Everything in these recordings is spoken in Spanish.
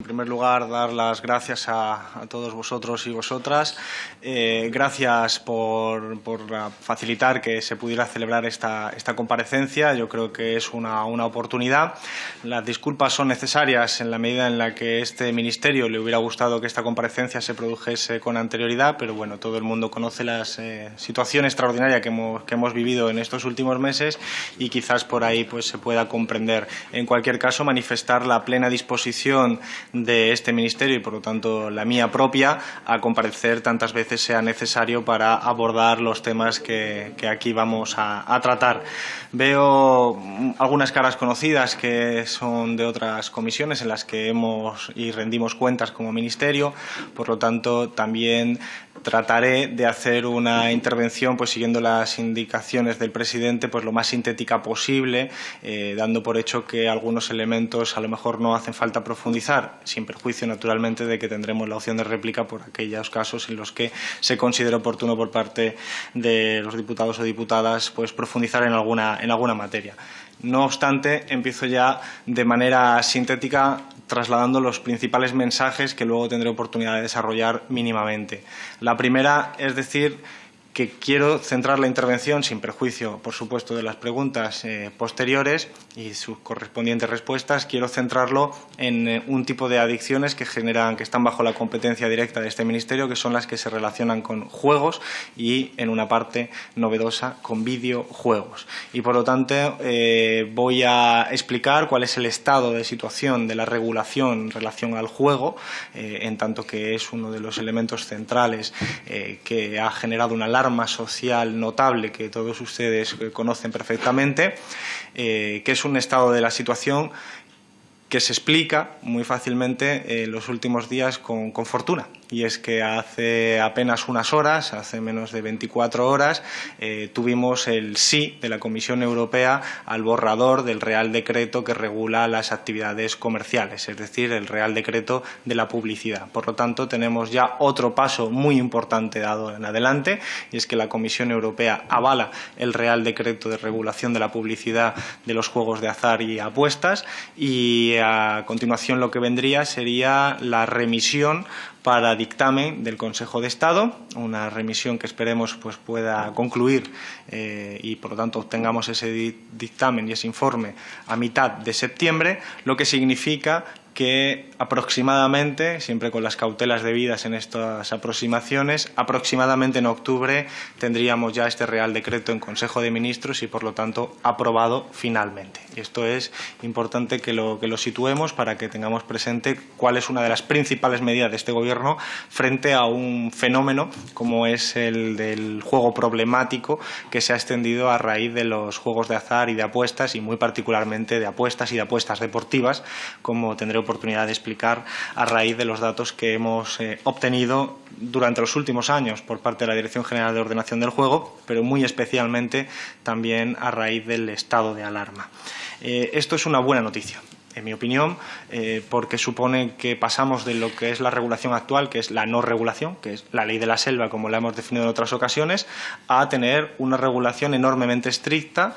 En primer lugar, dar las gracias a todos vosotros y vosotras. Gracias por facilitar que se pudiera celebrar esta comparecencia. Yo creo que es una oportunidad. Las disculpas son necesarias en la medida en la que este Ministerio le hubiera gustado que esta comparecencia se produjese con anterioridad, pero bueno, todo el mundo conoce la situación extraordinaria que hemos vivido en estos últimos meses y quizás por ahí pues se pueda comprender. En cualquier caso, manifestar la plena disposición de este Ministerio y, por lo tanto, la mía propia, a comparecer tantas veces sea necesario para abordar los temas que aquí vamos a tratar. Veo algunas caras conocidas que son de otras comisiones en las que hemos y rendimos cuentas como Ministerio, por lo tanto, también trataré de hacer una intervención pues siguiendo las indicaciones del presidente pues lo más sintética posible, dando por hecho que algunos elementos a lo mejor no hacen falta profundizar, sin perjuicio naturalmente de que tendremos la opción de réplica por aquellos casos en los que se considere oportuno por parte de los diputados o diputadas pues profundizar en alguna materia. No obstante, empiezo ya de manera sintética trasladando los principales mensajes que luego tendré oportunidad de desarrollar mínimamente. La primera es decir que quiero centrar la intervención, sin perjuicio, por supuesto, de las preguntas posteriores y sus correspondientes respuestas, quiero centrarlo en un tipo de adicciones que están bajo la competencia directa de este Ministerio, que son las que se relacionan con juegos y, en una parte novedosa, con videojuegos. Y, por lo tanto, voy a explicar cuál es el estado de situación de la regulación en relación al juego, en tanto que es uno de los elementos centrales que ha generado una alarma social notable que todos ustedes conocen perfectamente, que es un estado de la situación que se explica muy fácilmente en los últimos días con fortuna. Y es que hace apenas unas horas, hace menos de 24 horas, tuvimos el sí de la Comisión Europea al borrador del Real Decreto que regula las actividades comerciales, es decir, el Real Decreto de la publicidad. Por lo tanto, tenemos ya otro paso muy importante dado en adelante, y es que la Comisión Europea avala el Real Decreto de regulación de la publicidad de los juegos de azar y apuestas, y a continuación lo que vendría sería la remisión para dictamen del Consejo de Estado, una remisión que esperemos pues pueda concluir y por lo tanto obtengamos ese dictamen y ese informe a mitad de septiembre, lo que significa que aproximadamente, siempre con las cautelas debidas en estas aproximaciones, aproximadamente en octubre tendríamos ya este Real Decreto en Consejo de Ministros y, por lo tanto, aprobado finalmente. Y esto es importante que lo situemos para que tengamos presente cuál es una de las principales medidas de este Gobierno frente a un fenómeno como es el del juego problemático que se ha extendido a raíz de los juegos de azar y de apuestas, y muy particularmente de apuestas y de apuestas deportivas, como tendré oportunidad de explicar a raíz de los datos que hemos obtenido durante los últimos años por parte de la Dirección General de Ordenación del Juego, pero muy especialmente también a raíz del estado de alarma. Esto es una buena noticia, en mi opinión, porque supone que pasamos de lo que es la regulación actual, que es la no regulación, que es la ley de la selva, como la hemos definido en otras ocasiones, a tener una regulación enormemente estricta,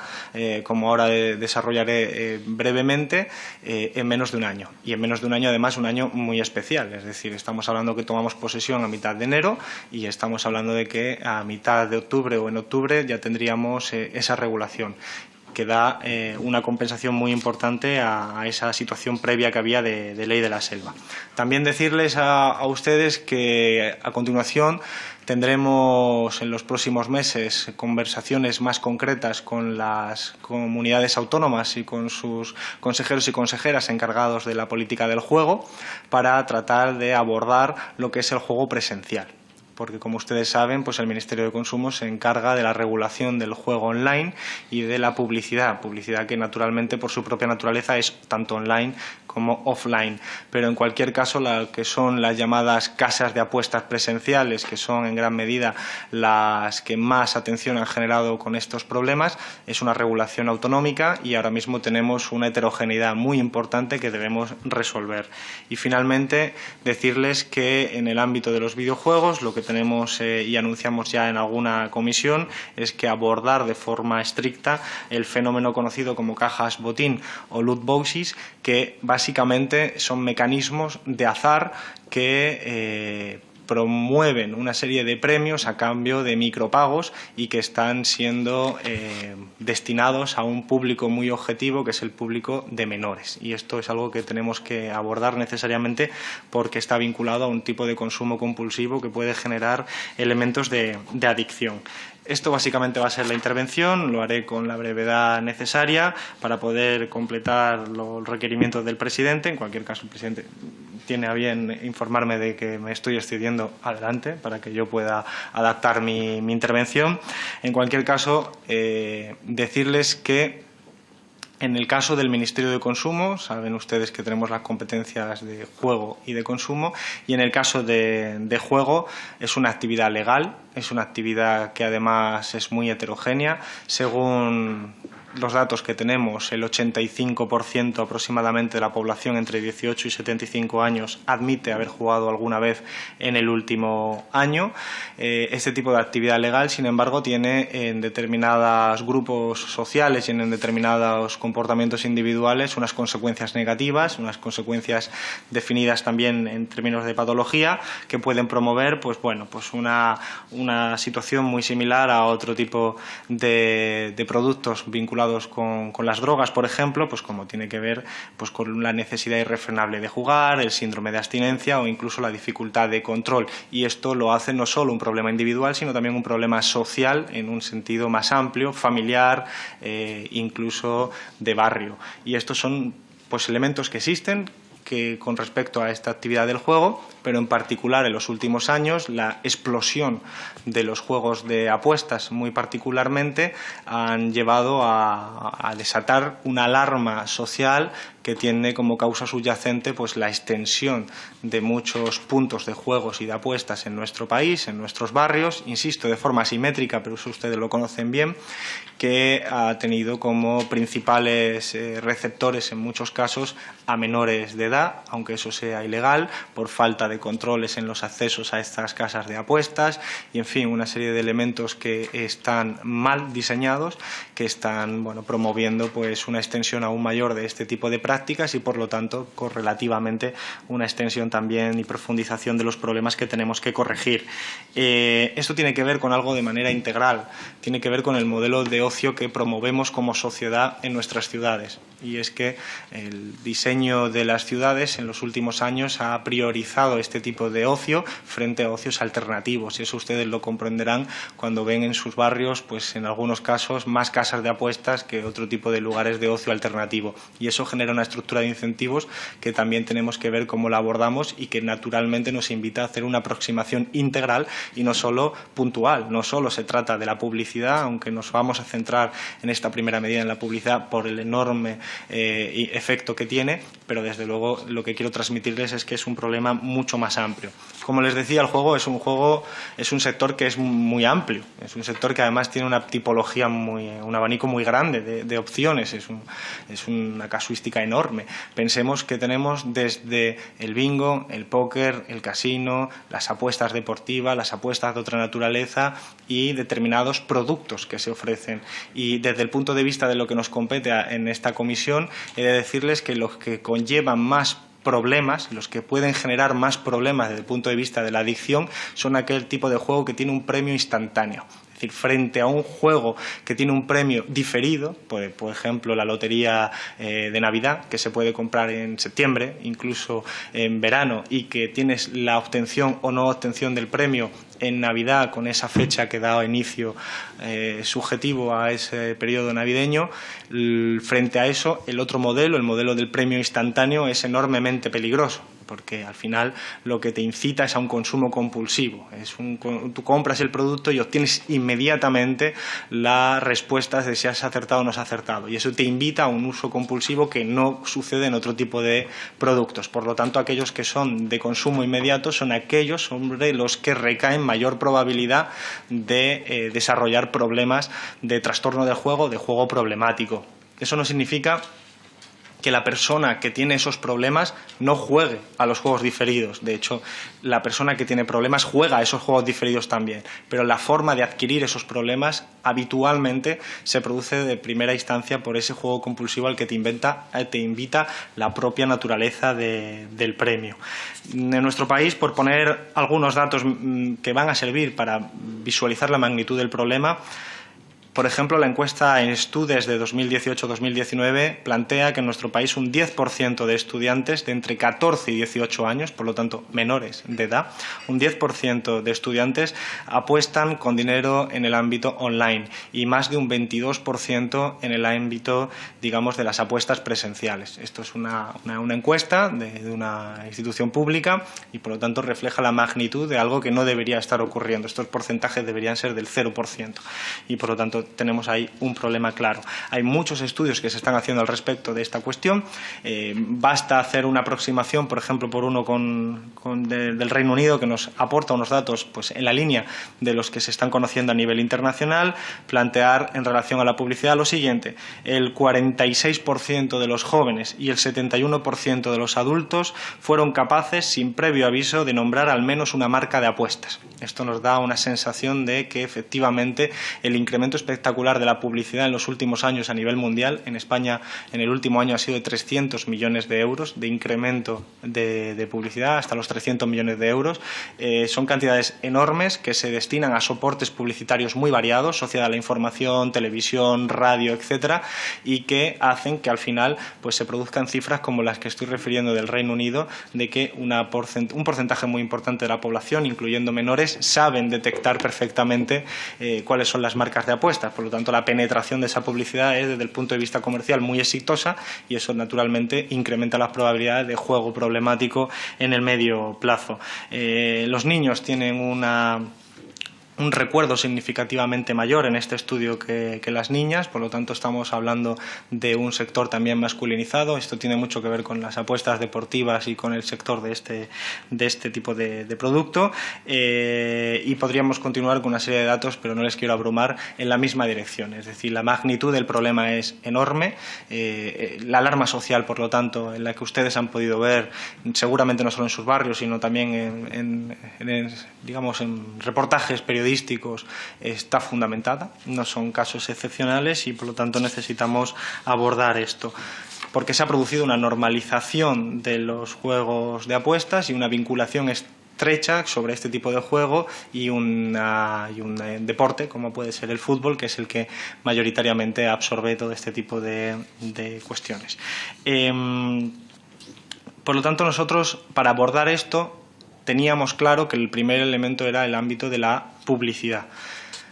como ahora desarrollaré brevemente, en menos de un año. Y en menos de un año, además, un año muy especial. Es decir, estamos hablando que tomamos posesión a mitad de enero y estamos hablando de que a mitad de octubre o en octubre ya tendríamos esa regulación, que da una compensación muy importante a esa situación previa que había de ley de la selva. También decirles a ustedes que a continuación tendremos en los próximos meses conversaciones más concretas con las comunidades autónomas y con sus consejeros y consejeras encargados de la política del juego para tratar de abordar lo que es el juego presencial. Porque, como ustedes saben, pues el Ministerio de Consumo se encarga de la regulación del juego online y de la publicidad que naturalmente, por su propia naturaleza, es tanto online como offline. Pero, en cualquier caso, lo que son las llamadas casas de apuestas presenciales, que son en gran medida las que más atención han generado con estos problemas, es una regulación autonómica y ahora mismo tenemos una heterogeneidad muy importante que debemos resolver. Y, finalmente, decirles que en el ámbito de los videojuegos lo que que tenemos y anunciamos ya en alguna comisión es que abordar de forma estricta el fenómeno conocido como cajas botín o loot boxes, que básicamente son mecanismos de azar que promueven una serie de premios a cambio de micropagos y que están siendo destinados a un público muy objetivo, que es el público de menores. Y esto es algo que tenemos que abordar necesariamente porque está vinculado a un tipo de consumo compulsivo que puede generar elementos de adicción. Esto básicamente va a ser la intervención, lo haré con la brevedad necesaria para poder completar los requerimientos del presidente. En cualquier caso, el presidente tiene a bien informarme de que me estoy excediendo, adelante, para que yo pueda adaptar mi intervención. En cualquier caso, decirles que en el caso del Ministerio de Consumo, saben ustedes que tenemos las competencias de juego y de consumo, y en el caso de juego es una actividad legal, es una actividad que además es muy heterogénea. Según los datos que tenemos, el 85% aproximadamente de la población entre 18 y 75 años admite haber jugado alguna vez en el último año. Este tipo de actividad legal, sin embargo, tiene en determinados grupos sociales y en determinados comportamientos individuales unas consecuencias negativas, unas consecuencias definidas también en términos de patología, que pueden promover una situación muy similar a otro tipo de productos vinculados con las drogas, por ejemplo, pues como tiene que ver con la necesidad irrefrenable de jugar, el síndrome de abstinencia o incluso la dificultad de control. Y esto lo hace no solo un problema individual, sino también un problema social en un sentido más amplio, familiar, incluso de barrio. Y estos son elementos que existen con respecto a esta actividad del juego, pero en particular en los últimos años la explosión de los juegos de apuestas muy particularmente han llevado a desatar una alarma social que tiene como causa subyacente la extensión de muchos puntos de juegos y de apuestas en nuestro país, en nuestros barrios, insisto, de forma asimétrica, pero eso ustedes lo conocen bien, que ha tenido como principales receptores en muchos casos a menores de edad, aunque eso sea ilegal, por falta de controles en los accesos a estas casas de apuestas y, en fin, una serie de elementos que están mal diseñados, que están promoviendo una extensión aún mayor de este tipo de prácticas y, por lo tanto, correlativamente una extensión también y profundización de los problemas que tenemos que corregir. Esto tiene que ver con algo de manera integral, tiene que ver con el modelo de ocio que promovemos como sociedad en nuestras ciudades. Y es que el diseño de las ciudades en los últimos años ha priorizado este tipo de ocio frente a ocios alternativos. Y eso ustedes lo comprenderán cuando ven en sus barrios, en algunos casos, más casas de apuestas que otro tipo de lugares de ocio alternativo. Y eso genera una estructura de incentivos que también tenemos que ver cómo la abordamos y que naturalmente nos invita a hacer una aproximación integral y no solo puntual. No solo se trata de la publicidad, aunque nos vamos a centrar en esta primera medida en la publicidad por el enorme efecto que tiene, pero desde luego lo que quiero transmitirles es que es un problema mucho más amplio. Como les decía, el juego es un sector que es muy amplio, es un sector que además tiene una tipología, un abanico muy grande de opciones, es una casuística enorme. Pensemos que tenemos desde el bingo, el póker, el casino, las apuestas deportivas, las apuestas de otra naturaleza y determinados productos que se ofrecen. Y desde el punto de vista de lo que nos compete en esta comisión, he de decirles que los que conllevan más problemas, los que pueden generar más problemas desde el punto de vista de la adicción, son aquel tipo de juego que tiene un premio instantáneo. Es decir, frente a un juego que tiene un premio diferido, por ejemplo la lotería de Navidad, que se puede comprar en septiembre, incluso en verano, y que tienes la obtención o no obtención del premio en Navidad con esa fecha que da inicio subjetivo a ese periodo navideño, frente a eso el otro modelo, el modelo del premio instantáneo, es enormemente peligroso, porque al final lo que te incita es a un consumo compulsivo. Tú compras el producto y obtienes inmediatamente las respuestas de si has acertado o no has acertado, y eso te invita a un uso compulsivo que no sucede en otro tipo de productos. Por lo tanto, aquellos que son de consumo inmediato son aquellos sobre los que recaen mayor probabilidad de desarrollar problemas de trastorno del juego, de juego problemático. Eso no significa que la persona que tiene esos problemas no juegue a los juegos diferidos. De hecho, la persona que tiene problemas juega a esos juegos diferidos también. Pero la forma de adquirir esos problemas habitualmente se produce de primera instancia por ese juego compulsivo al que te invita la propia naturaleza del premio. En nuestro país, por poner algunos datos que van a servir para visualizar la magnitud del problema, por ejemplo, la encuesta en Studes de 2018-2019 plantea que en nuestro país un 10% de estudiantes de entre 14 y 18 años, por lo tanto menores de edad, un 10% de estudiantes apuestan con dinero en el ámbito online y más de un 22% en el ámbito, digamos, de las apuestas presenciales. Esto es una encuesta de una institución pública y, por lo tanto, refleja la magnitud de algo que no debería estar ocurriendo. Estos porcentajes deberían ser del 0% y, por lo tanto, tenemos ahí un problema claro. Hay muchos estudios que se están haciendo al respecto de esta cuestión. Basta hacer una aproximación, por ejemplo, por uno del Reino Unido, que nos aporta unos datos pues, en la línea de los que se están conociendo a nivel internacional, plantear en relación a la publicidad lo siguiente: el 46% de los jóvenes y el 71% de los adultos fueron capaces, sin previo aviso, de nombrar al menos una marca de apuestas. Esto nos da una sensación de que, efectivamente, el incremento espectacular de la publicidad en los últimos años a nivel mundial, en España en el último año ha sido de 300 millones de euros de incremento de publicidad, hasta los 300 millones de euros. Son cantidades enormes que se destinan a soportes publicitarios muy variados, sociedad de la información, televisión, radio, etcétera, y que hacen que al final pues, se produzcan cifras como las que estoy refiriendo del Reino Unido, de que un porcentaje muy importante de la población, incluyendo menores, saben detectar perfectamente cuáles son las marcas de apuestas. Por lo tanto, la penetración de esa publicidad es, desde el punto de vista comercial, muy exitosa y eso, naturalmente, incrementa las probabilidades de juego problemático en el medio plazo. Los niños tienen un recuerdo significativamente mayor en este estudio que las niñas, por lo tanto estamos hablando de un sector también masculinizado. Esto tiene mucho que ver con las apuestas deportivas y con el sector de este tipo de producto, y podríamos continuar con una serie de datos, pero no les quiero abrumar, en la misma dirección. Es decir, la magnitud del problema es enorme. La alarma social, por lo tanto, en la que ustedes han podido ver, seguramente no solo en sus barrios, sino también en reportajes periodísticos, está fundamentada. No son casos excepcionales y, por lo tanto, necesitamos abordar esto, porque se ha producido una normalización de los juegos de apuestas y una vinculación estrecha sobre este tipo de juego y un deporte como puede ser el fútbol, que es el que mayoritariamente absorbe todo este tipo de cuestiones. Por lo tanto, nosotros, para abordar esto, teníamos claro que el primer elemento era el ámbito de la publicidad.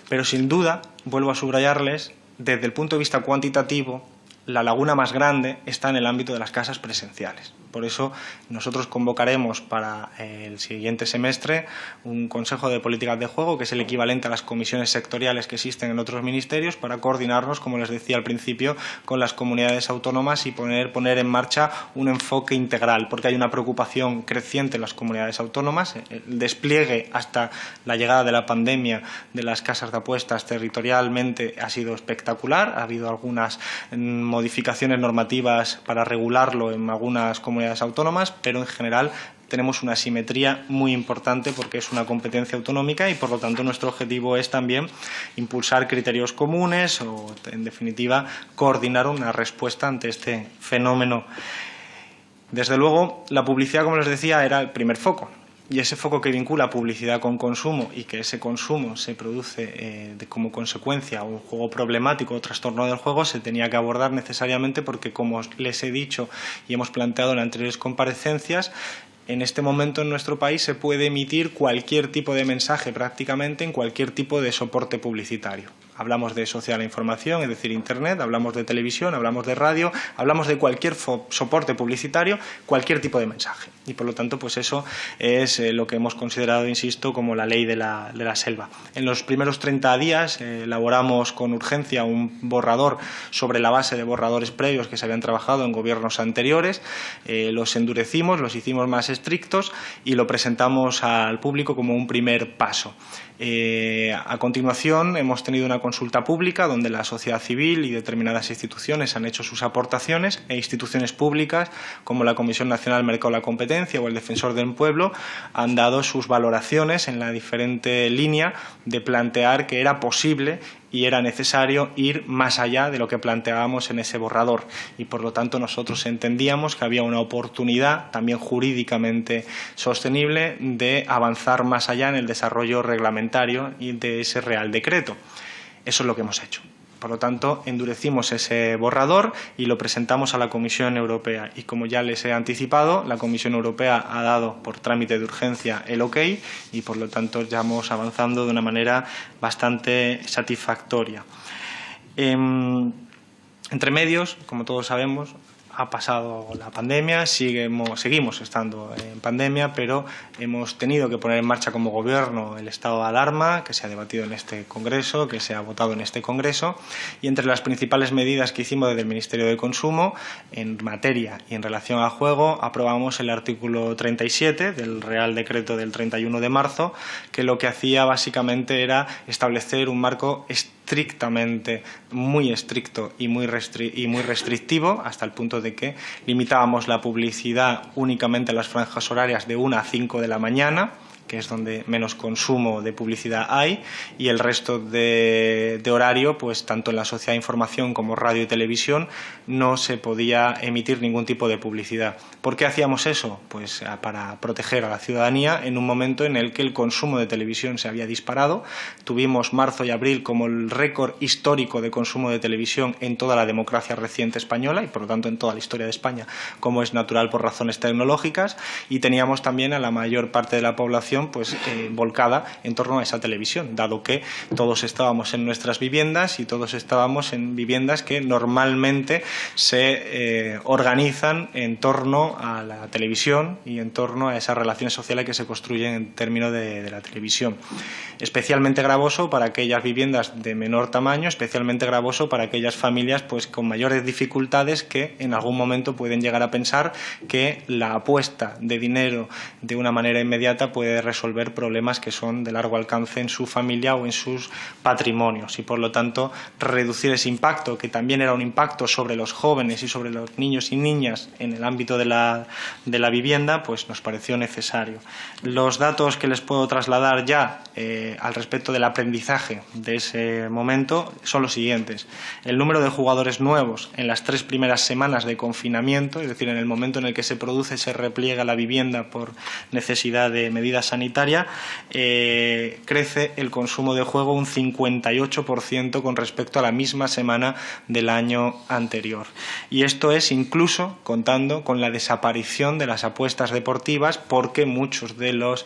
Pero, sin duda, vuelvo a subrayarles, desde el punto de vista cuantitativo, la laguna más grande está en el ámbito de las casas presenciales. Por eso nosotros convocaremos para el siguiente semestre un Consejo de Políticas de Juego, que es el equivalente a las comisiones sectoriales que existen en otros ministerios, para coordinarnos, como les decía al principio, con las comunidades autónomas y poner en marcha un enfoque integral, porque hay una preocupación creciente en las comunidades autónomas. El despliegue hasta la llegada de la pandemia de las casas de apuestas territorialmente ha sido espectacular. Ha habido algunas modificaciones normativas para regularlo en algunas comunidades autónomas, pero en general tenemos una asimetría muy importante porque es una competencia autonómica y, por lo tanto, nuestro objetivo es también impulsar criterios comunes o, en definitiva, coordinar una respuesta ante este fenómeno. Desde luego, la publicidad, como les decía, era el primer foco. Y ese foco que vincula publicidad con consumo y que ese consumo se produce como consecuencia un juego problemático o trastorno del juego, se tenía que abordar necesariamente porque, como les he dicho y hemos planteado en anteriores comparecencias, en este momento en nuestro país se puede emitir cualquier tipo de mensaje prácticamente en cualquier tipo de soporte publicitario. Hablamos de sociedad de la información, es decir, Internet, hablamos de televisión, hablamos de radio, hablamos de cualquier soporte publicitario, cualquier tipo de mensaje. Y, por lo tanto, pues eso es lo que hemos considerado, insisto, como la ley de la selva. En los primeros 30 días elaboramos con urgencia un borrador sobre la base de borradores previos que se habían trabajado en gobiernos anteriores. Los endurecimos, los hicimos más estrictos y lo presentamos al público como un primer paso. A continuación, hemos tenido una consulta pública donde la sociedad civil y determinadas instituciones han hecho sus aportaciones, e instituciones públicas como la Comisión Nacional del Mercado de la Competencia o el Defensor del Pueblo han dado sus valoraciones en la diferente línea de plantear que era posible y era necesario ir más allá de lo que planteábamos en ese borrador. Y, por lo tanto, nosotros entendíamos que había una oportunidad, también jurídicamente sostenible, de avanzar más allá en el desarrollo reglamentario y de ese Real Decreto. Eso es lo que hemos hecho. Por lo tanto, endurecimos ese borrador y lo presentamos a la Comisión Europea. Y, como ya les he anticipado, la Comisión Europea ha dado por trámite de urgencia el OK y, por lo tanto, ya vamos avanzando de una manera bastante satisfactoria. Entre medios, como todos sabemos, ha pasado la pandemia, seguimos estando en pandemia, pero hemos tenido que poner en marcha como Gobierno el estado de alarma, que se ha debatido en este Congreso, que se ha votado en este Congreso, y entre las principales medidas que hicimos desde el Ministerio de Consumo en materia y en relación al juego, aprobamos el artículo 37 del Real Decreto del 31 de marzo, que lo que hacía básicamente era establecer un marco estrictamente, muy estricto y muy restrictivo, hasta el punto de que limitábamos la publicidad únicamente a las franjas horarias de 1 a 5 de la mañana, que es donde menos consumo de publicidad hay, y el resto de horario, pues tanto en la sociedad de información como radio y televisión, no se podía emitir ningún tipo de publicidad. ¿Por qué hacíamos eso? Pues para proteger a la ciudadanía en un momento en el que el consumo de televisión se había disparado. Tuvimos marzo y abril como el récord histórico de consumo de televisión en toda la democracia reciente española y, por lo tanto, en toda la historia de España, como es natural por razones tecnológicas, y teníamos también a la mayor parte de la población volcada en torno a esa televisión, dado que todos estábamos en nuestras viviendas y todos estábamos en viviendas que normalmente se organizan en torno a la televisión y en torno a esas relaciones sociales que se construyen en términos de la televisión. Especialmente gravoso para aquellas viviendas de menor tamaño, especialmente gravoso para aquellas familias pues con mayores dificultades que en algún momento pueden llegar a pensar que la apuesta de dinero de una manera inmediata puede resolver problemas que son de largo alcance en su familia o en sus patrimonios y, por lo tanto, reducir ese impacto, que también era un impacto sobre los jóvenes y sobre los niños y niñas en el ámbito de la vivienda, pues nos pareció necesario. Los datos que les puedo trasladar ya al respecto del aprendizaje de ese momento son los siguientes. El número de jugadores nuevos en las 3 primeras semanas de confinamiento, es decir, en el momento en el que se produce, se repliega la vivienda por necesidad de medidas sanitaria, crece el consumo de juego un 58% con respecto a la misma semana del año anterior. Y esto es incluso contando con la desaparición de las apuestas deportivas, porque muchos de los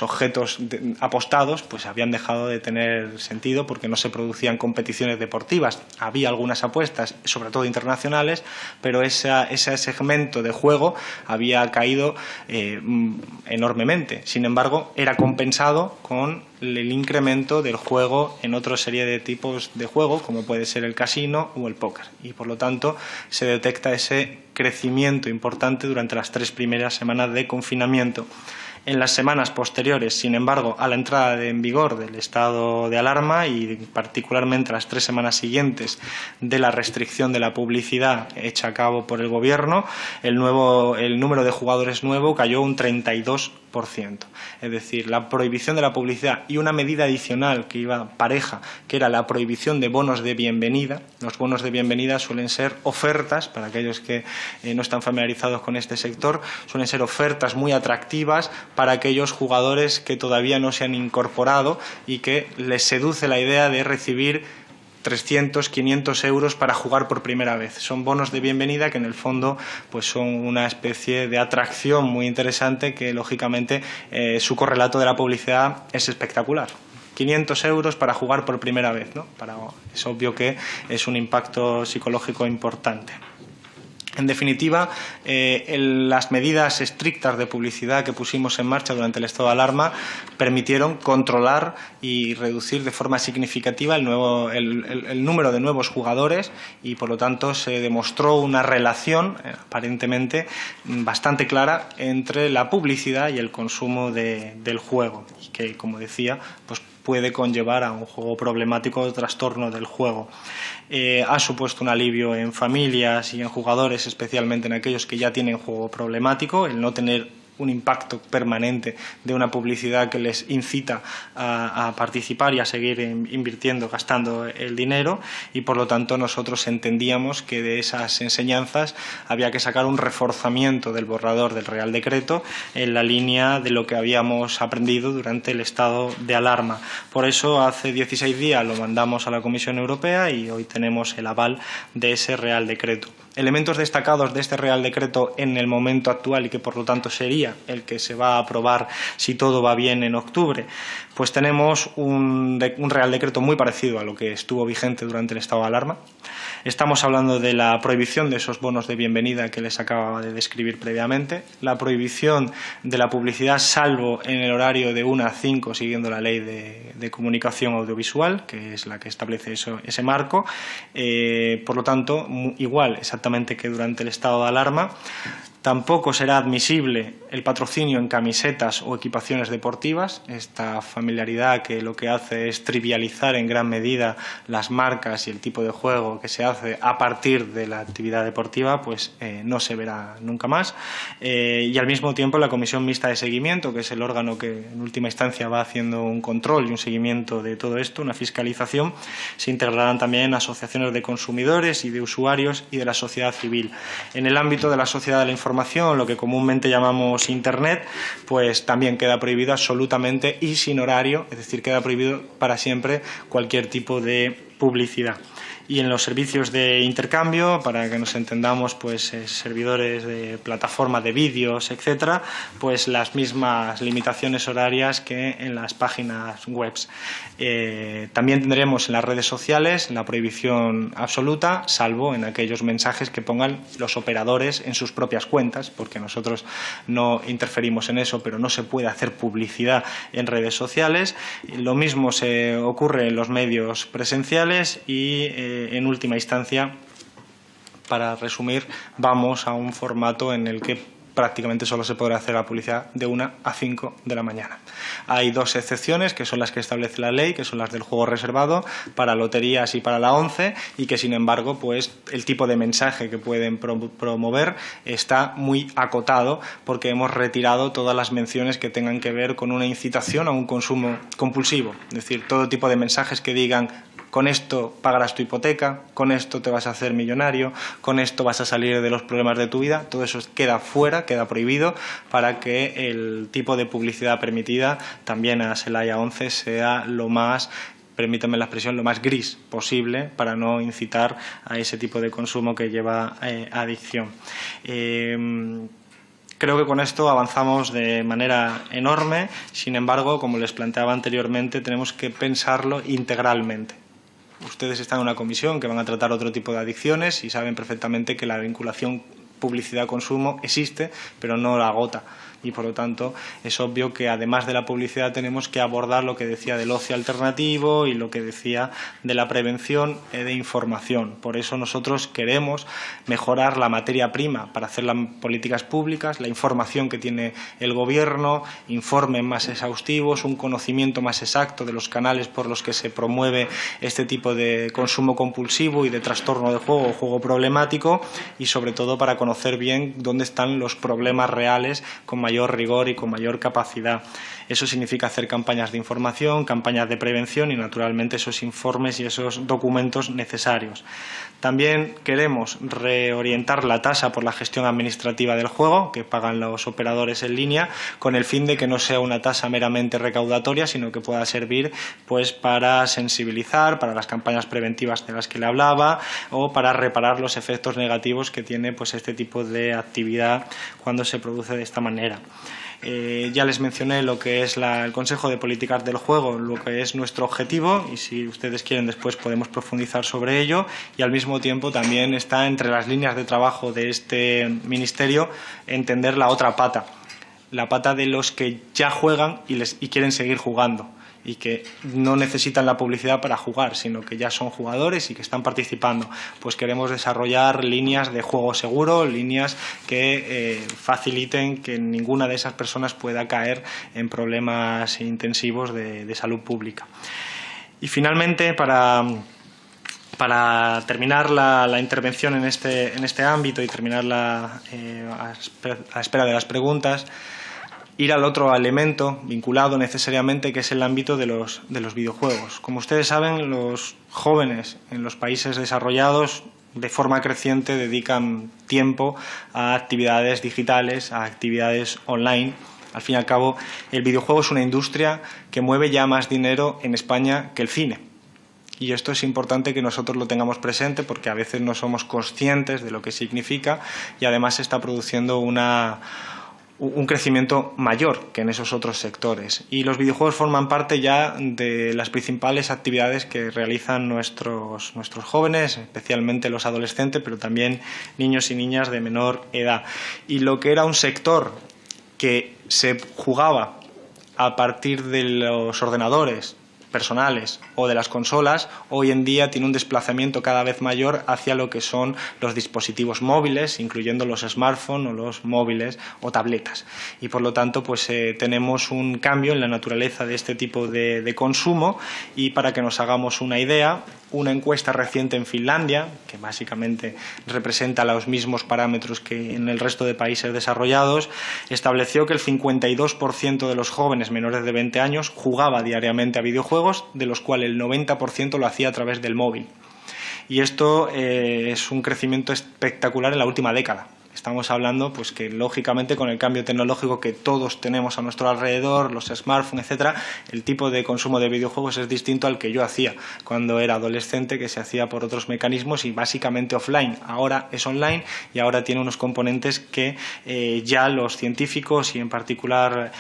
objetos apostados pues habían dejado de tener sentido porque no se producían competiciones deportivas. Había algunas apuestas, sobre todo internacionales, pero ese segmento de juego había caído enormemente. Sin embargo, era compensado con el incremento del juego en otra serie de tipos de juego, como puede ser el casino o el póker. Y, por lo tanto, se detecta ese crecimiento importante durante las 3 primeras semanas de confinamiento. En las semanas posteriores, sin embargo, a la entrada en vigor del estado de alarma y particularmente las 3 semanas siguientes de la restricción de la publicidad hecha a cabo por el Gobierno, el número de jugadores nuevo cayó un 32%. Es decir, la prohibición de la publicidad y una medida adicional que iba pareja, que era la prohibición de bonos de bienvenida. Los bonos de bienvenida suelen ser ofertas, para aquellos que no están familiarizados con este sector, suelen ser ofertas muy atractivas para aquellos jugadores que todavía no se han incorporado y que les seduce la idea de recibir 300, 500 euros para jugar por primera vez. Son bonos de bienvenida que en el fondo pues son una especie de atracción muy interesante que, lógicamente, su correlato de la publicidad es espectacular. 500 euros para jugar por primera vez, ¿no? Es obvio que es un impacto psicológico importante. En definitiva, las medidas estrictas de publicidad que pusimos en marcha durante el estado de alarma permitieron controlar y reducir de forma significativa el número de nuevos jugadores y, por lo tanto, se demostró una relación aparentemente bastante clara entre la publicidad y el consumo del juego, y que, como decía, pues puede conllevar a un juego problemático o trastorno del juego. Ha supuesto un alivio en familias y en jugadores, especialmente en aquellos que ya tienen juego problemático, el no tener un impacto permanente de una publicidad que les incita a participar y a seguir invirtiendo, gastando el dinero, y por lo tanto nosotros entendíamos que de esas enseñanzas había que sacar un reforzamiento del borrador del Real Decreto en la línea de lo que habíamos aprendido durante el estado de alarma. Por eso hace 16 días lo mandamos a la Comisión Europea y hoy tenemos el aval de ese Real Decreto. Elementos destacados de este Real Decreto en el momento actual y que por lo tanto sería el que se va a aprobar si todo va bien en octubre, pues tenemos un Real Decreto muy parecido a lo que estuvo vigente durante el estado de alarma. Estamos hablando de la prohibición de esos bonos de bienvenida que les acababa de describir previamente, la prohibición de la publicidad salvo en el horario de 1 a 5 siguiendo la ley de comunicación audiovisual, que es la que establece ese marco. Por lo tanto, igual exactamente que durante el estado de alarma. Tampoco será admisible el patrocinio en camisetas o equipaciones deportivas, esta familiaridad que lo que hace es trivializar en gran medida las marcas y el tipo de juego que se hace a partir de la actividad deportiva, pues no se verá nunca más. Y al mismo tiempo la Comisión Mixta de Seguimiento, que es el órgano que en última instancia va haciendo un control y un seguimiento de todo esto, una fiscalización, se integrarán también asociaciones de consumidores y de usuarios y de la sociedad civil. En el ámbito de la sociedad de la información, lo que comúnmente llamamos Internet, pues también queda prohibido absolutamente y sin horario, es decir, queda prohibido para siempre cualquier tipo de publicidad. Y en los servicios de intercambio, para que nos entendamos, pues servidores de plataformas de vídeos, etcétera, pues las mismas limitaciones horarias que en las páginas web. También tendremos en las redes sociales la prohibición absoluta, salvo en aquellos mensajes que pongan los operadores en sus propias cuentas, porque nosotros no interferimos en eso, pero no se puede hacer publicidad en redes sociales. Lo mismo se ocurre en los medios presenciales y en última instancia, para resumir, vamos a un formato en el que prácticamente solo se podrá hacer la publicidad de 1 a 5 de la mañana. Hay dos excepciones, que son las que establece la ley, que son las del juego reservado para loterías y para la ONCE, y que, sin embargo, pues el tipo de mensaje que pueden promover está muy acotado, porque hemos retirado todas las menciones que tengan que ver con una incitación a un consumo compulsivo. Es decir, todo tipo de mensajes que digan: con esto pagarás tu hipoteca, con esto te vas a hacer millonario, con esto vas a salir de los problemas de tu vida. Todo eso queda fuera, queda prohibido, para que el tipo de publicidad permitida también a Celaya 11 sea lo más, permítanme la expresión, lo más gris posible, para no incitar a ese tipo de consumo que lleva a adicción. Creo que con esto avanzamos de manera enorme. Sin embargo, como les planteaba anteriormente, tenemos que pensarlo integralmente. Ustedes están en una comisión que van a tratar otro tipo de adicciones y saben perfectamente que la vinculación publicidad-consumo existe, pero no la agota. Y, por lo tanto, es obvio que, además de la publicidad, tenemos que abordar lo que decía del ocio alternativo y lo que decía de la prevención de información. Por eso nosotros queremos mejorar la materia prima para hacer las políticas públicas, la información que tiene el Gobierno, informes más exhaustivos, un conocimiento más exacto de los canales por los que se promueve este tipo de consumo compulsivo y de trastorno de juego o juego problemático, y, sobre todo, para conocer bien dónde están los problemas reales con mayor rigor y con mayor capacidad. Eso significa hacer campañas de información, campañas de prevención y, naturalmente, esos informes y esos documentos necesarios. También queremos reorientar la tasa por la gestión administrativa del juego que pagan los operadores en línea, con el fin de que no sea una tasa meramente recaudatoria, sino que pueda servir pues para sensibilizar, para las campañas preventivas de las que le hablaba, o para reparar los efectos negativos que tiene pues este tipo de actividad cuando se produce de esta manera. Ya les mencioné lo que es el Consejo de Políticas del Juego, lo que es nuestro objetivo, y si ustedes quieren después podemos profundizar sobre ello, y al mismo tiempo también está entre las líneas de trabajo de este ministerio entender la otra pata, la pata de los que ya juegan y quieren seguir jugando, y que no necesitan la publicidad para jugar, sino que ya son jugadores y que están participando. Pues queremos desarrollar líneas de juego seguro, líneas que faciliten que ninguna de esas personas pueda caer en problemas intensivos de salud pública. Y finalmente, para terminar la intervención en este ámbito y terminarla a espera de las preguntas, ir al otro elemento vinculado necesariamente, que es el ámbito de los videojuegos. Como ustedes saben, los jóvenes en los países desarrollados de forma creciente dedican tiempo a actividades digitales, a actividades online. Al fin y al cabo, el videojuego es una industria que mueve ya más dinero en España que el cine. Y esto es importante que nosotros lo tengamos presente, porque a veces no somos conscientes de lo que significa, y además se está produciendo un crecimiento mayor que en esos otros sectores. Y los videojuegos forman parte ya de las principales actividades que realizan nuestros jóvenes, especialmente los adolescentes, pero también niños y niñas de menor edad. Y lo que era un sector que se jugaba a partir de los ordenadores personales o de las consolas, hoy en día tiene un desplazamiento cada vez mayor hacia lo que son los dispositivos móviles, incluyendo los smartphones o los móviles o tabletas. Y por lo tanto, pues tenemos un cambio en la naturaleza de este tipo de consumo. Y para que nos hagamos una idea, una encuesta reciente en Finlandia, que básicamente representa los mismos parámetros que en el resto de países desarrollados, estableció que el 52% de los jóvenes menores de 20 años jugaba diariamente a videojuegos, de los cuales el 90% lo hacía a través del móvil. Y esto es un crecimiento espectacular en la última década. Estamos hablando, pues, que lógicamente con el cambio tecnológico que todos tenemos a nuestro alrededor, los smartphones, etcétera, el tipo de consumo de videojuegos es distinto al que yo hacía cuando era adolescente, que se hacía por otros mecanismos y básicamente offline. Ahora es online y ahora tiene unos componentes que ya los científicos y en particular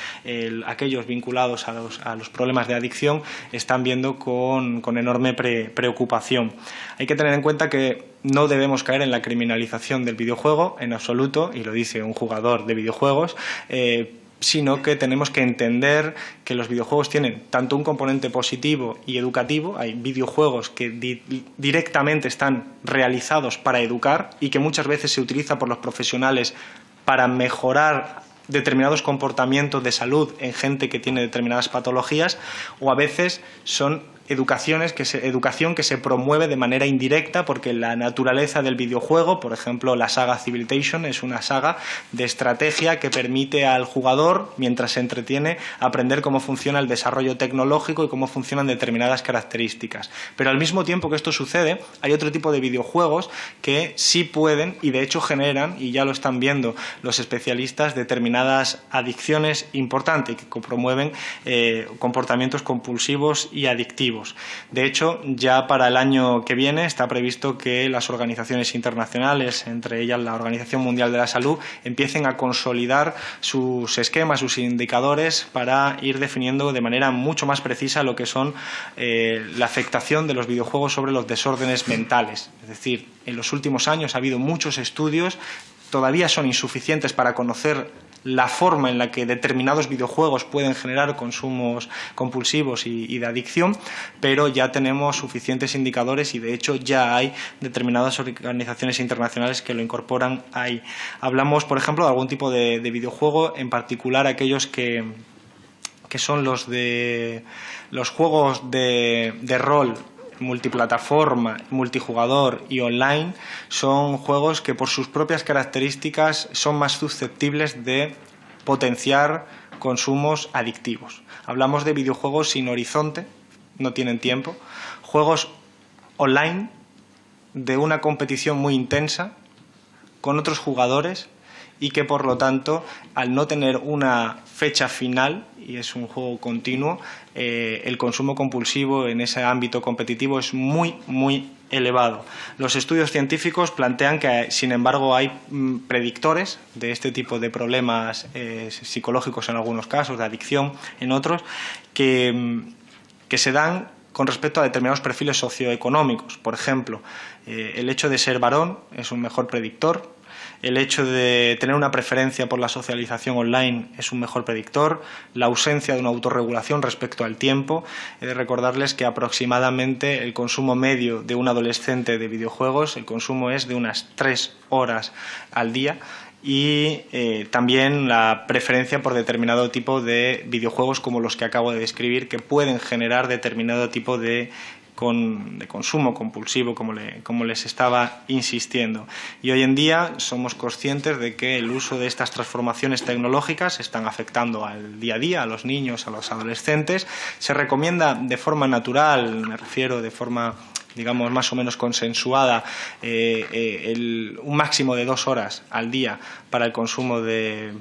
aquellos vinculados a los problemas de adicción están viendo con enorme preocupación. Hay que tener en cuenta que no debemos caer en la criminalización del videojuego en absoluto, y lo dice un jugador de videojuegos, sino que tenemos que entender que los videojuegos tienen tanto un componente positivo y educativo. Hay videojuegos que directamente están realizados para educar y que muchas veces se utiliza por los profesionales para mejorar determinados comportamientos de salud en gente que tiene determinadas patologías, o a veces son educación que se promueve de manera indirecta, porque la naturaleza del videojuego, por ejemplo, la saga Civilization es una saga de estrategia que permite al jugador, mientras se entretiene, aprender cómo funciona el desarrollo tecnológico y cómo funcionan determinadas características. Pero al mismo tiempo que esto sucede, hay otro tipo de videojuegos que sí pueden, y de hecho generan, y ya lo están viendo los especialistas, determinadas adicciones importantes que promueven comportamientos compulsivos y adictivos. De hecho, ya para el año que viene está previsto que las organizaciones internacionales, entre ellas la Organización Mundial de la Salud, empiecen a consolidar sus esquemas, sus indicadores, para ir definiendo de manera mucho más precisa lo que son la afectación de los videojuegos sobre los desórdenes mentales. Es decir, en los últimos años ha habido muchos estudios, todavía son insuficientes para conocer la forma en la que determinados videojuegos pueden generar consumos compulsivos y de adicción, pero ya tenemos suficientes indicadores y de hecho ya hay determinadas organizaciones internacionales que lo incorporan ahí. Hablamos, por ejemplo, de algún tipo de videojuego, en particular aquellos que son los juegos de rol multiplataforma, multijugador y online. Son juegos que por sus propias características son más susceptibles de potenciar consumos adictivos. Hablamos de videojuegos sin horizonte, no tienen tiempo, juegos online de una competición muy intensa con otros jugadores y que por lo tanto, al no tener una fecha final y es un juego continuo, el consumo compulsivo en ese ámbito competitivo es muy, muy elevado. Los estudios científicos plantean que, sin embargo, hay predictores de este tipo de problemas psicológicos en algunos casos, de adicción en otros, que se dan con respecto a determinados perfiles socioeconómicos. Por ejemplo, el hecho de ser varón es un mejor predictor. El hecho de tener una preferencia por la socialización online es un mejor predictor, la ausencia de una autorregulación respecto al tiempo. He de recordarles que aproximadamente el consumo medio de un adolescente de videojuegos, el consumo es de unas 3 horas al día, y también la preferencia por determinado tipo de videojuegos como los que acabo de describir, que pueden generar determinado tipo de consumo compulsivo, como les estaba insistiendo. Y hoy en día somos conscientes de que el uso de estas transformaciones tecnológicas están afectando al día a día, a los niños, a los adolescentes. Se recomienda de forma natural, me refiero de forma, digamos, más o menos consensuada, un máximo de 2 horas al día para el consumo de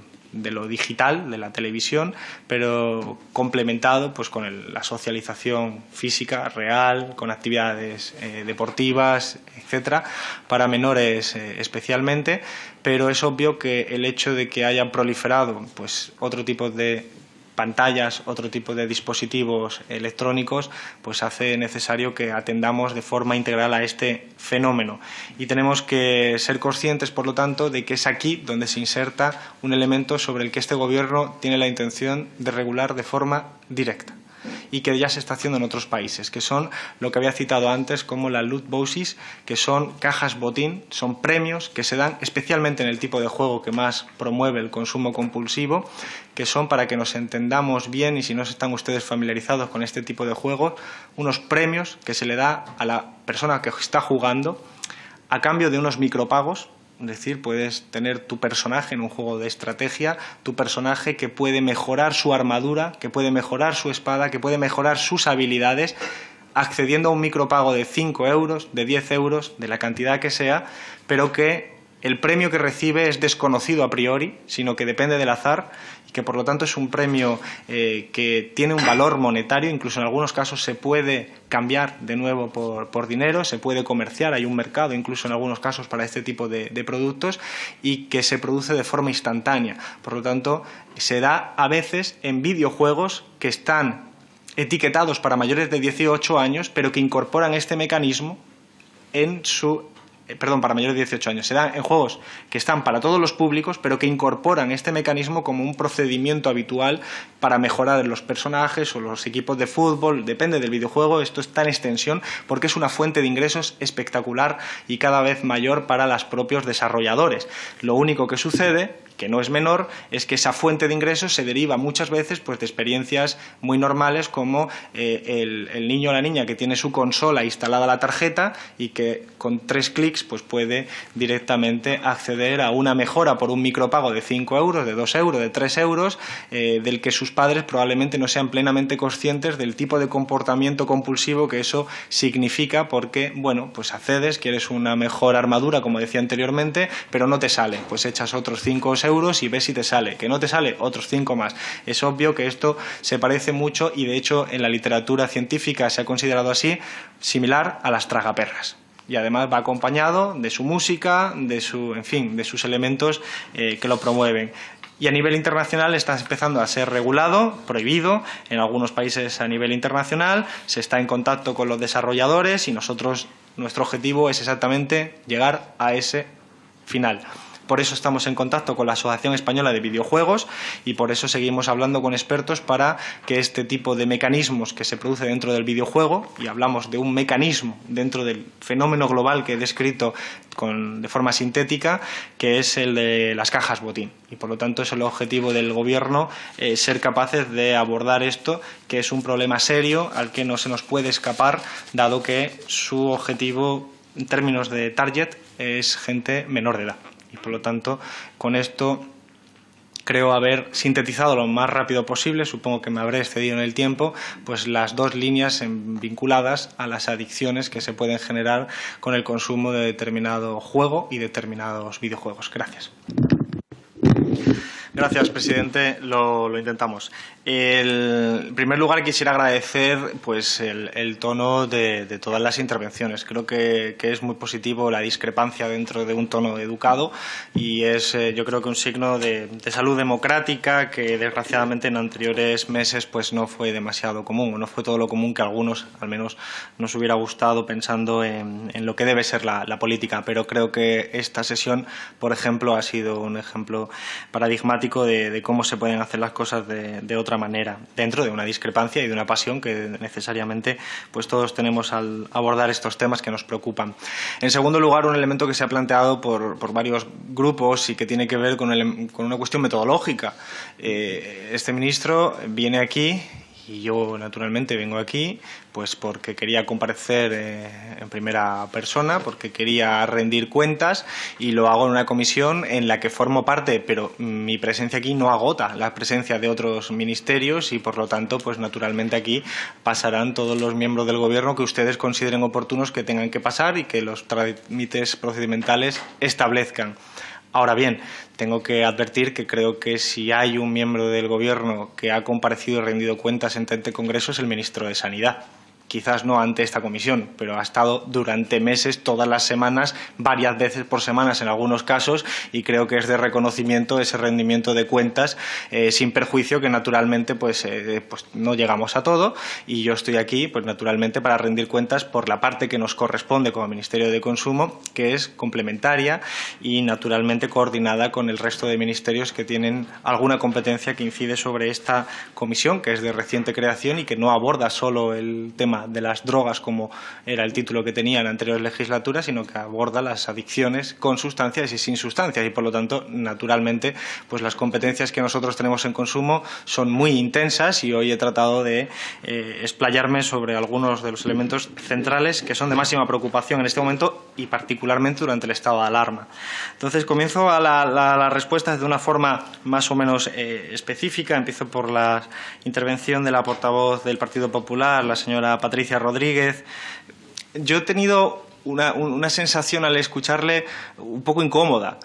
lo digital, de la televisión, pero complementado pues con la socialización física real, con actividades deportivas, etcétera, para menores especialmente. Pero es obvio que el hecho de que hayan proliferado pues otro tipo de pantallas, otro tipo de dispositivos electrónicos, pues hace necesario que atendamos de forma integral a este fenómeno. Y tenemos que ser conscientes, por lo tanto, de que es aquí donde se inserta un elemento sobre el que este Gobierno tiene la intención de regular de forma directa y que ya se está haciendo en otros países, que son lo que había citado antes como la loot boxes, que son cajas botín, son premios que se dan especialmente en el tipo de juego que más promueve el consumo compulsivo, que son, para que nos entendamos bien y si no están ustedes familiarizados con este tipo de juegos, unos premios que se le da a la persona que está jugando a cambio de unos micropagos. Es decir, puedes tener tu personaje en un juego de estrategia, tu personaje que puede mejorar su armadura, que puede mejorar su espada, que puede mejorar sus habilidades, accediendo a un micropago de 5 euros, de 10 euros, de la cantidad que sea, pero que el premio que recibe es desconocido a priori, sino que depende del azar, y que por lo tanto es un premio que tiene un valor monetario. Incluso en algunos casos se puede cambiar de nuevo por dinero, se puede comerciar, hay un mercado incluso en algunos casos para este tipo de productos, y que se produce de forma instantánea. Por lo tanto, se da a veces en videojuegos que están etiquetados para mayores de 18 años, pero que incorporan este mecanismo en su... para mayores de 18 años. Se da en juegos que están para todos los públicos, pero que incorporan este mecanismo como un procedimiento habitual para mejorar los personajes o los equipos de fútbol. Depende del videojuego, esto está en extensión porque es una fuente de ingresos espectacular y cada vez mayor para los propios desarrolladores. Lo único que sucede, que no es menor, es que esa fuente de ingresos se deriva muchas veces pues, de experiencias muy normales, como el niño o la niña que tiene su consola instalada la tarjeta y que con 3 clics pues, puede directamente acceder a una mejora por un micropago de 5 euros, de 2 euros, de 3 euros, del que sus padres probablemente no sean plenamente conscientes del tipo de comportamiento compulsivo que eso significa, porque, bueno, pues accedes, quieres una mejor armadura, como decía anteriormente, pero no te sale, pues echas otros 5 euros y ves si te sale, que no te sale, otros 5 más. Es obvio que esto se parece mucho, y de hecho en la literatura científica se ha considerado así, similar a las tragaperras. Y además va acompañado de su música, de sus elementos que lo promueven. Y a nivel internacional está empezando a ser regulado, prohibido, en algunos países a nivel internacional. Se está en contacto con los desarrolladores y nuestro objetivo es exactamente llegar a ese final. Por eso estamos en contacto con la Asociación Española de Videojuegos y por eso seguimos hablando con expertos para que este tipo de mecanismos que se produce dentro del videojuego, y hablamos de un mecanismo dentro del fenómeno global que he descrito de forma sintética, que es el de las cajas botín. Y por lo tanto es el objetivo del Gobierno ser capaces de abordar esto, que es un problema serio al que no se nos puede escapar, dado que su objetivo en términos de target es gente menor de edad. Y por lo tanto, con esto creo haber sintetizado lo más rápido posible, supongo que me habré excedido en el tiempo, pues las 2 líneas vinculadas a las adicciones que se pueden generar con el consumo de determinado juego y determinados videojuegos. Gracias. Gracias, presidente. Lo intentamos. En primer lugar, quisiera agradecer pues, el tono de todas las intervenciones. Creo que es muy positivo la discrepancia dentro de un tono educado y es, yo creo que un signo de salud democrática que, desgraciadamente, en anteriores meses pues, no fue demasiado común, o no fue todo lo común que a algunos, al menos, nos hubiera gustado pensando en lo que debe ser la política. Pero creo que esta sesión, por ejemplo, ha sido un ejemplo paradigmático de cómo se pueden hacer las cosas de otra manera, dentro de una discrepancia y de una pasión que necesariamente pues todos tenemos al abordar estos temas que nos preocupan. En segundo lugar, un elemento que se ha planteado por varios grupos y que tiene que ver con una cuestión metodológica. Este ministro viene aquí y yo, naturalmente, vengo aquí pues porque quería comparecer en primera persona, porque quería rendir cuentas y lo hago en una comisión en la que formo parte, pero mi presencia aquí no agota la presencia de otros ministerios y, por lo tanto, pues naturalmente aquí pasarán todos los miembros del Gobierno que ustedes consideren oportunos que tengan que pasar y que los trámites procedimentales establezcan. Ahora bien, tengo que advertir que creo que si hay un miembro del Gobierno que ha comparecido y rendido cuentas en este Congreso es el ministro de Sanidad. Quizás no ante esta comisión, pero ha estado durante meses, todas las semanas, varias veces por semanas en algunos casos, y creo que es de reconocimiento ese rendimiento de cuentas, sin perjuicio que naturalmente pues no llegamos a todo, y yo estoy aquí pues naturalmente para rendir cuentas por la parte que nos corresponde como Ministerio de Consumo, que es complementaria y naturalmente coordinada con el resto de ministerios que tienen alguna competencia que incide sobre esta comisión, que es de reciente creación y que no aborda solo el tema de las drogas, como era el título que tenía en anteriores legislaturas, sino que aborda las adicciones con sustancias y sin sustancias y, por lo tanto, naturalmente, pues las competencias que nosotros tenemos en consumo son muy intensas y hoy he tratado de explayarme sobre algunos de los elementos centrales que son de máxima preocupación en este momento y particularmente durante el estado de alarma. Entonces, comienzo a las respuestas de una forma más o menos específica. Empiezo por la intervención de la portavoz del Partido Popular, la señora Patricia Rodríguez. Yo he tenido una sensación al escucharle un poco incómoda,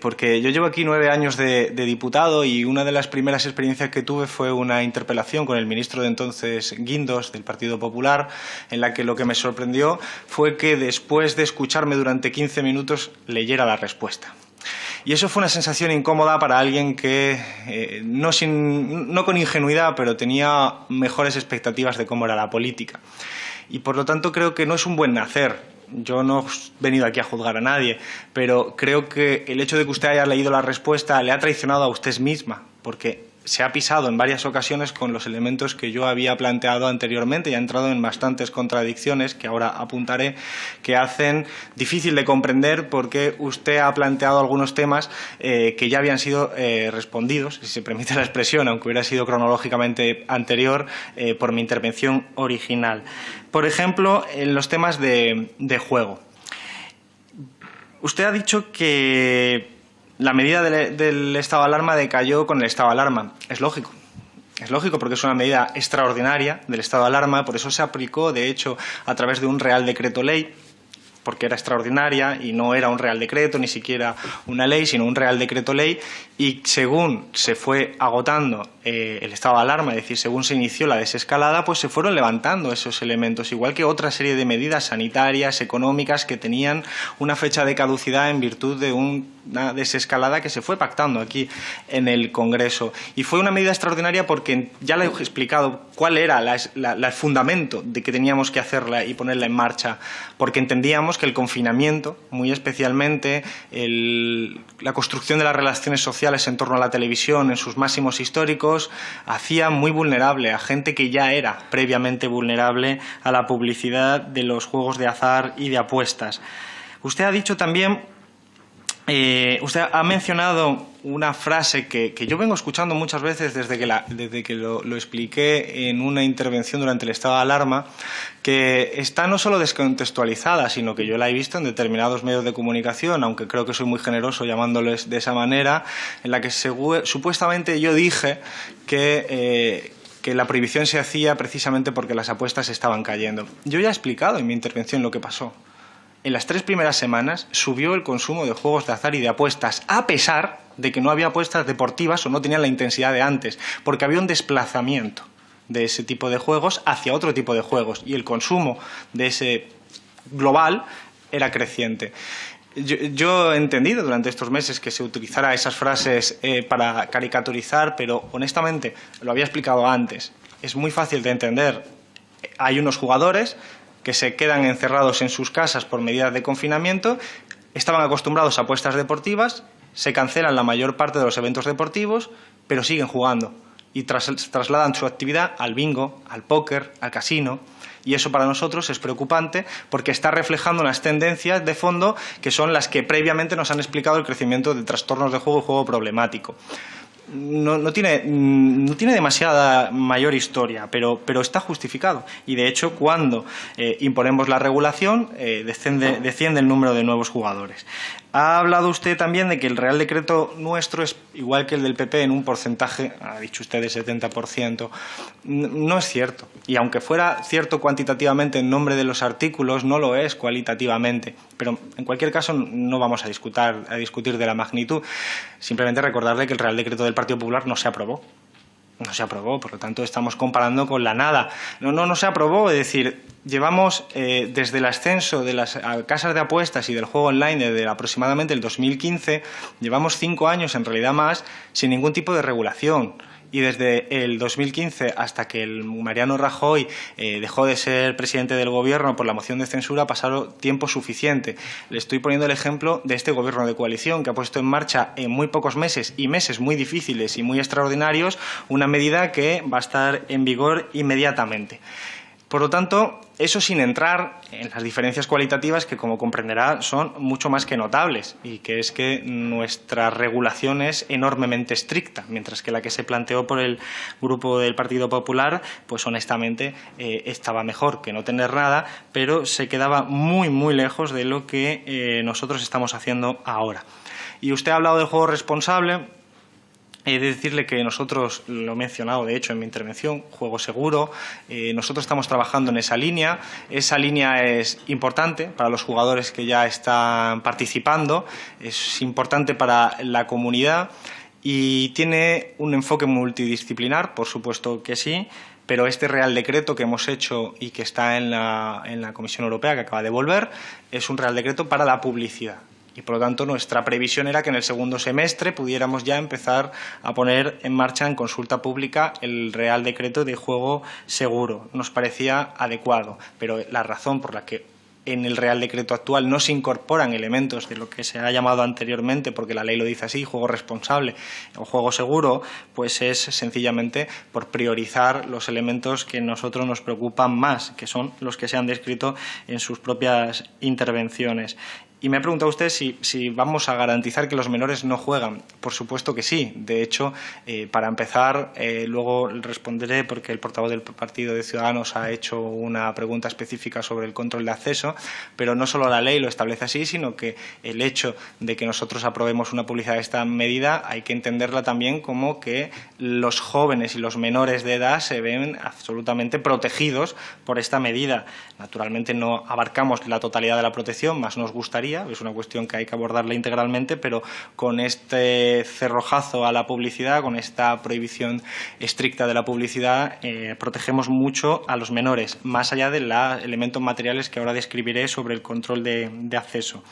porque yo llevo aquí 9 años de diputado y una de las primeras experiencias que tuve fue una interpelación con el ministro de entonces, Guindos, del Partido Popular, en la que lo que me sorprendió fue que después de escucharme durante 15 minutos leyera la respuesta. Y eso fue una sensación incómoda para alguien que, no con ingenuidad, pero tenía mejores expectativas de cómo era la política. Y, por lo tanto, creo que no es un buen nacer. Yo no he venido aquí a juzgar a nadie, pero creo que el hecho de que usted haya leído la respuesta le ha traicionado a usted misma, porque se ha pisado en varias ocasiones con los elementos que yo había planteado anteriormente y ha entrado en bastantes contradicciones que ahora apuntaré, que hacen difícil de comprender por qué usted ha planteado algunos temas que ya habían sido respondidos, si se permite la expresión, aunque hubiera sido cronológicamente anterior, por mi intervención original. Por ejemplo, en los temas de juego. Usted ha dicho que la medida del estado de alarma decayó con el estado de alarma. Es lógico. Es lógico porque es una medida extraordinaria del estado de alarma, por eso se aplicó, de hecho, a través de un Real Decreto Ley, porque era extraordinaria y no era un Real Decreto, ni siquiera una ley, sino un Real Decreto Ley, y según se fue agotando el estado de alarma, es decir, según se inició la desescalada, pues se fueron levantando esos elementos, igual que otra serie de medidas sanitarias, económicas, que tenían una fecha de caducidad en virtud de una desescalada que se fue pactando aquí en el Congreso. Y fue una medida extraordinaria porque ya le he explicado cuál era el fundamento de que teníamos que hacerla y ponerla en marcha, porque entendíamos que el confinamiento, muy especialmente la construcción de las relaciones sociales en torno a la televisión en sus máximos históricos, hacía muy vulnerable a gente que ya era previamente vulnerable a la publicidad de los juegos de azar y de apuestas. Usted ha dicho también, usted ha mencionado una frase que yo vengo escuchando muchas veces desde que lo expliqué en una intervención durante el estado de alarma, que está no solo descontextualizada, sino que yo la he visto en determinados medios de comunicación, aunque creo que soy muy generoso llamándoles de esa manera, en la que supuestamente yo dije que la prohibición se hacía precisamente porque las apuestas estaban cayendo. Yo ya he explicado en mi intervención lo que pasó. En las 3 primeras semanas subió el consumo de juegos de azar y de apuestas, a pesar de que no había apuestas deportivas o no tenían la intensidad de antes, porque había un desplazamiento de ese tipo de juegos hacia otro tipo de juegos y el consumo de ese global era creciente. Yo he entendido durante estos meses que se utilizara esas frases para caricaturizar, pero honestamente, lo había explicado antes, es muy fácil de entender. Hay unos jugadores que se quedan encerrados en sus casas por medidas de confinamiento, estaban acostumbrados a apuestas deportivas, se cancelan la mayor parte de los eventos deportivos, pero siguen jugando y trasladan su actividad al bingo, al póker, al casino. Y eso para nosotros es preocupante porque está reflejando unas tendencias de fondo que son las que previamente nos han explicado el crecimiento de trastornos de juego y juego problemático. No tiene demasiada mayor historia, pero está justificado. Y, de hecho, cuando imponemos la regulación, desciende el número de nuevos jugadores. Ha hablado usted también de que el Real Decreto nuestro es igual que el del PP en un porcentaje, ha dicho usted, de 70%. No es cierto. Y aunque fuera cierto cuantitativamente en nombre de los artículos, no lo es cualitativamente. Pero, en cualquier caso, no vamos a discutir de la magnitud. Simplemente recordarle que el Real Decreto del Partido Popular no se aprobó. No se aprobó, por lo tanto estamos comparando con la nada. No se aprobó, es decir, llevamos desde el ascenso de las casas de apuestas y del juego online desde aproximadamente el 2015, llevamos 5 años, en realidad más, sin ningún tipo de regulación. Y desde el 2015 hasta que el Mariano Rajoy dejó de ser presidente del Gobierno por la moción de censura, pasaron tiempo suficiente. Le estoy poniendo el ejemplo de este Gobierno de coalición que ha puesto en marcha en muy pocos meses y meses muy difíciles y muy extraordinarios una medida que va a estar en vigor inmediatamente. Por lo tanto, eso sin entrar en las diferencias cualitativas que, como comprenderá, son mucho más que notables y que es que nuestra regulación es enormemente estricta, mientras que la que se planteó por el Grupo del Partido Popular, pues honestamente estaba mejor que no tener nada, pero se quedaba muy, muy lejos de lo que nosotros estamos haciendo ahora. Y usted ha hablado del juego responsable. He de decirle que nosotros, lo he mencionado de hecho en mi intervención, juego seguro, nosotros estamos trabajando en esa línea es importante para los jugadores que ya están participando, es importante para la comunidad y tiene un enfoque multidisciplinar, por supuesto que sí, pero este Real Decreto que hemos hecho y que está en la Comisión Europea, que acaba de volver, es un Real Decreto para la publicidad. Y, por lo tanto, nuestra previsión era que en el segundo semestre pudiéramos ya empezar a poner en marcha en consulta pública el Real Decreto de juego seguro. Nos parecía adecuado, pero la razón por la que en el Real Decreto actual no se incorporan elementos de lo que se ha llamado anteriormente, porque la ley lo dice así, juego responsable o juego seguro, pues es sencillamente por priorizar los elementos que a nosotros nos preocupan más, que son los que se han descrito en sus propias intervenciones. Y me ha preguntado usted si vamos a garantizar que los menores no juegan. Por supuesto que sí. De hecho, para empezar, luego responderé porque el portavoz del Partido de Ciudadanos ha hecho una pregunta específica sobre el control de acceso, pero no solo la ley lo establece así, sino que el hecho de que nosotros aprobemos una publicidad de esta medida hay que entenderla también como que los jóvenes y los menores de edad se ven absolutamente protegidos por esta medida. Naturalmente no abarcamos la totalidad de la protección, más nos gustaría. Es una cuestión que hay que abordarla integralmente, pero con este cerrojazo a la publicidad, con esta prohibición estricta de la publicidad, protegemos mucho a los menores, más allá de los elementos materiales que ahora describiré sobre el control de acceso.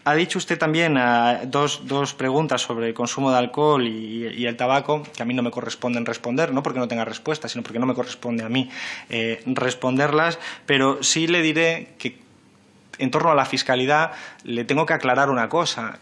Ha dicho usted también dos preguntas sobre el consumo de alcohol y el tabaco, que a mí no me corresponden responder, no porque no tenga respuesta, sino porque no me corresponde a mí responderlas, pero sí le diré que en torno a la fiscalidad, le tengo que aclarar una cosa.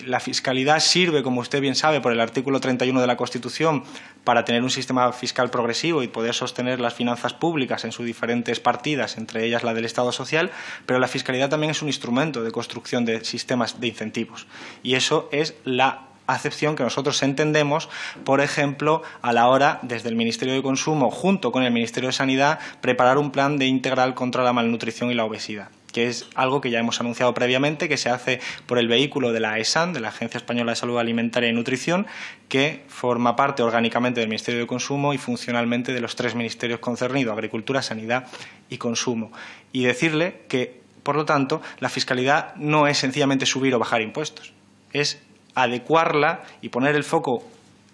La fiscalidad sirve, como usted bien sabe, por el artículo 31 de la Constitución, para tener un sistema fiscal progresivo y poder sostener las finanzas públicas en sus diferentes partidas, entre ellas la del Estado social, pero la fiscalidad también es un instrumento de construcción de sistemas de incentivos. Y eso es la acepción que nosotros entendemos, por ejemplo, a la hora, desde el Ministerio de Consumo, junto con el Ministerio de Sanidad, preparar un plan de integral contra la malnutrición y la obesidad, que es algo que ya hemos anunciado previamente, que se hace por el vehículo de la ESAN, de la Agencia Española de Salud Alimentaria y Nutrición, que forma parte orgánicamente del Ministerio de Consumo y funcionalmente de los 3 ministerios concernidos, Agricultura, Sanidad y Consumo. Y decirle que, por lo tanto, la fiscalidad no es sencillamente subir o bajar impuestos, es adecuarla y poner el foco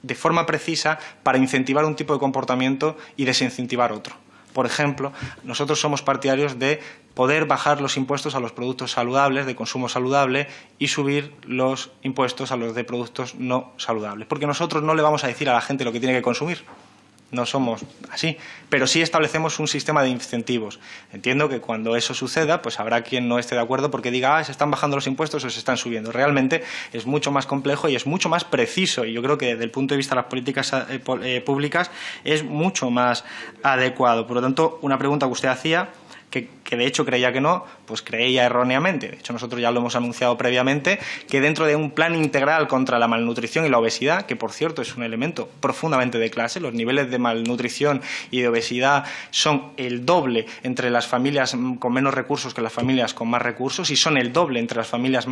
de forma precisa para incentivar un tipo de comportamiento y desincentivar otro. Por ejemplo, nosotros somos partidarios de poder bajar los impuestos a los productos saludables, de consumo saludable, y subir los impuestos a los de productos no saludables. Porque nosotros no le vamos a decir a la gente lo que tiene que consumir. No somos así, pero sí establecemos un sistema de incentivos. Entiendo que cuando eso suceda, pues habrá quien no esté de acuerdo porque diga, se están bajando los impuestos o se están subiendo. Realmente es mucho más complejo y es mucho más preciso, y yo creo que desde el punto de vista de las políticas públicas es mucho más adecuado. Por lo tanto, una pregunta que usted hacía, que de hecho creía que no, pues creía erróneamente. De hecho, nosotros ya lo hemos anunciado previamente, que dentro de un plan integral contra la malnutrición y la obesidad, que por cierto es un elemento profundamente de clase, los niveles de malnutrición y de obesidad son el doble entre las familias con menos recursos que las familias con más recursos, y son el doble entre las familias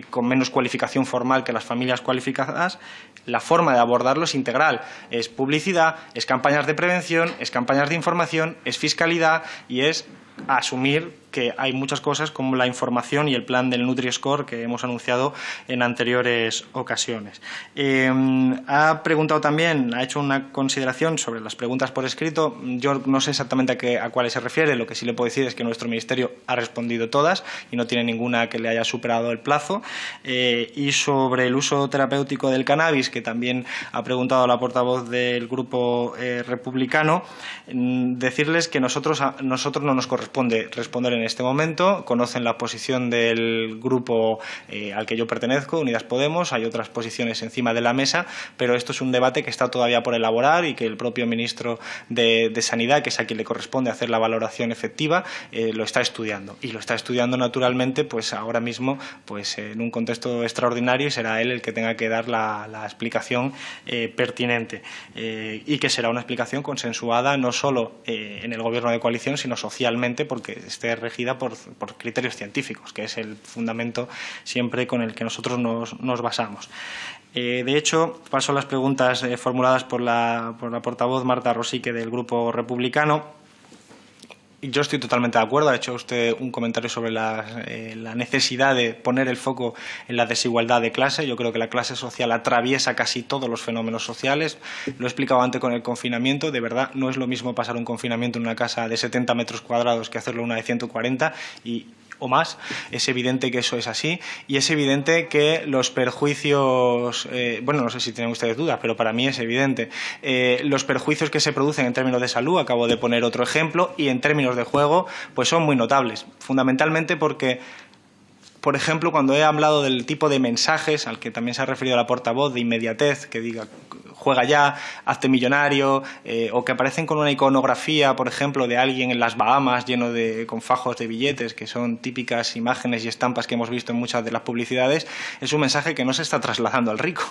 con menos cualificación formal que las familias cualificadas. La forma de abordarlo es integral. Es publicidad, es campañas de prevención, es campañas de información, es fiscalidad y es asumir que hay muchas cosas como la información y el plan del Nutri-Score que hemos anunciado en anteriores ocasiones. Ha preguntado también, ha hecho una consideración sobre las preguntas por escrito. Yo no sé exactamente a cuáles se refiere. Lo que sí le puedo decir es que nuestro Ministerio ha respondido todas y no tiene ninguna que le haya superado el plazo. Y sobre el uso terapéutico del cannabis, que también ha preguntado la portavoz del Grupo Republicano, decirles que nosotros no nos corresponde responder en este momento. Conocen la posición del grupo al que yo pertenezco, Unidas Podemos. Hay otras posiciones encima de la mesa, pero esto es un debate que está todavía por elaborar y que el propio ministro de Sanidad, que es a quien le corresponde hacer la valoración efectiva, lo está estudiando. Y lo está estudiando naturalmente pues ahora mismo pues en un contexto extraordinario, y será él el que tenga que dar la explicación pertinente, y que será una explicación consensuada no solo en el Gobierno de coalición, sino socialmente, porque esté regida por criterios científicos, que es el fundamento siempre con el que nosotros nos basamos. De hecho, paso a las preguntas formuladas por la portavoz Marta Rosique del Grupo Republicano. Yo estoy totalmente de acuerdo. Ha hecho usted un comentario sobre la necesidad de poner el foco en la desigualdad de clase. Yo creo que la clase social atraviesa casi todos los fenómenos sociales. Lo he explicado antes con el confinamiento. De verdad, no es lo mismo pasar un confinamiento en una casa de 70 metros cuadrados que hacerlo en una de 140 o más. Es evidente que eso es así, y es evidente que los perjuicios, bueno, no sé si tienen ustedes dudas, pero para mí es evidente, los perjuicios que se producen en términos de salud, acabo de poner otro ejemplo, y en términos de juego, pues son muy notables, fundamentalmente porque, por ejemplo, cuando he hablado del tipo de mensajes al que también se ha referido la portavoz, de inmediatez, que diga juega ya, hazte millonario, o que aparecen con una iconografía, por ejemplo, de alguien en las Bahamas lleno con fajos de billetes, que son típicas imágenes y estampas que hemos visto en muchas de las publicidades, es un mensaje que no se está trasladando al rico,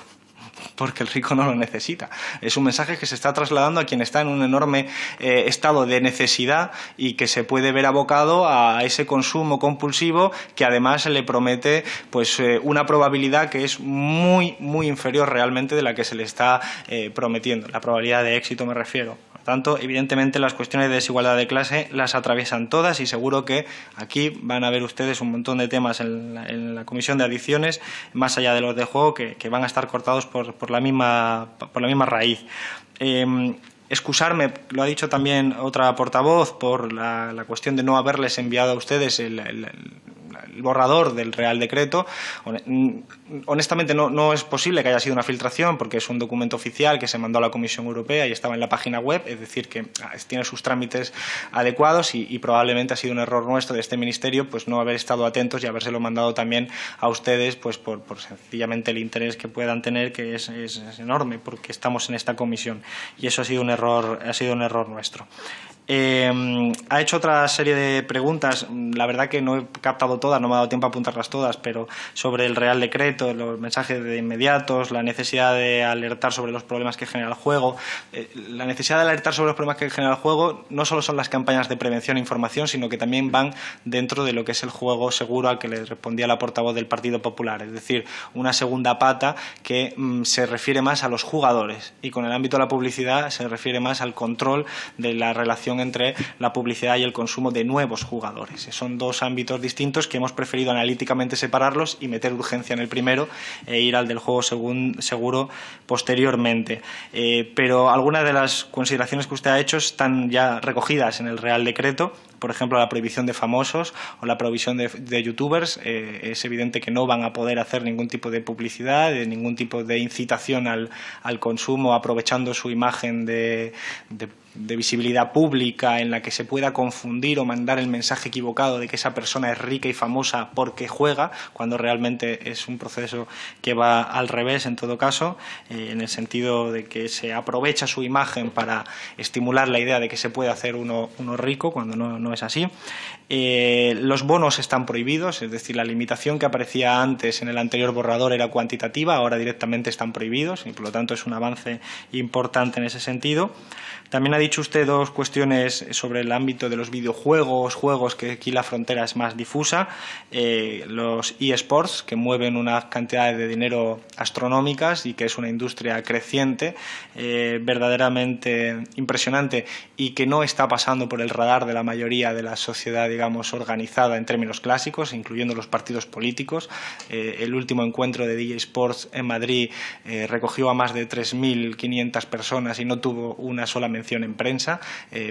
porque el rico no lo necesita. Es un mensaje que se está trasladando a quien está en un enorme estado de necesidad y que se puede ver abocado a ese consumo compulsivo, que además le promete pues una probabilidad que es muy, muy inferior realmente de la que se le está prometiendo. La probabilidad de éxito me refiero. Por tanto, evidentemente las cuestiones de desigualdad de clase las atraviesan todas, y seguro que aquí van a ver ustedes un montón de temas en la Comisión de Adicciones, más allá de los de juego, que van a estar cortados por la misma raíz. Excusarme, lo ha dicho también otra portavoz, por la cuestión de no haberles enviado a ustedes el borrador del Real Decreto. Honestamente no es posible que haya sido una filtración, porque es un documento oficial que se mandó a la Comisión Europea y estaba en la página web, es decir, que tiene sus trámites adecuados, y probablemente ha sido un error nuestro de este Ministerio pues no haber estado atentos y habérselo mandado también a ustedes, pues por sencillamente el interés que puedan tener, que es enorme, porque estamos en esta comisión, y eso ha sido un error nuestro. Ha hecho otra serie de preguntas, la verdad que no he captado todas, no me ha dado tiempo a apuntarlas todas, pero sobre el Real Decreto, los mensajes de inmediatos, la necesidad de alertar sobre los problemas que genera el juego. La necesidad de alertar sobre los problemas que genera el juego no solo son las campañas de prevención e información, sino que también van dentro de lo que es el juego seguro, al que le respondía la portavoz del Partido Popular, es decir, una segunda pata que se refiere más a los jugadores, y con el ámbito de la publicidad se refiere más al control de la relación relación entre la publicidad y el consumo de nuevos jugadores. Son dos ámbitos distintos que hemos preferido analíticamente separarlos y meter urgencia en el primero e ir al del juego seguro posteriormente. Pero algunas de las consideraciones que usted ha hecho están ya recogidas en el Real Decreto. Por ejemplo, la prohibición de famosos o la prohibición de youtubers. Es evidente que no van a poder hacer ningún tipo de publicidad, de ningún tipo de incitación al consumo, aprovechando su imagen de visibilidad pública en la que se pueda confundir o mandar el mensaje equivocado de que esa persona es rica y famosa porque juega, cuando realmente es un proceso que va al revés en todo caso, en el sentido de que se aprovecha su imagen para estimular la idea de que se puede hacer uno rico, cuando no es así. Los bonos están prohibidos, es decir, la limitación que aparecía antes en el anterior borrador era cuantitativa, ahora directamente están prohibidos y por lo tanto es un avance importante en ese sentido. También ha dicho usted dos cuestiones sobre el ámbito de los videojuegos, juegos que aquí la frontera es más difusa, los eSports, que mueven unas cantidades de dinero astronómicas y que es una industria creciente, verdaderamente impresionante y que no está pasando por el radar de la mayoría de la sociedad, digamos, organizada en términos clásicos, incluyendo los partidos políticos. El último encuentro de DJ Sports en Madrid recogió a más de 3.500 personas y no tuvo una sola mención en prensa,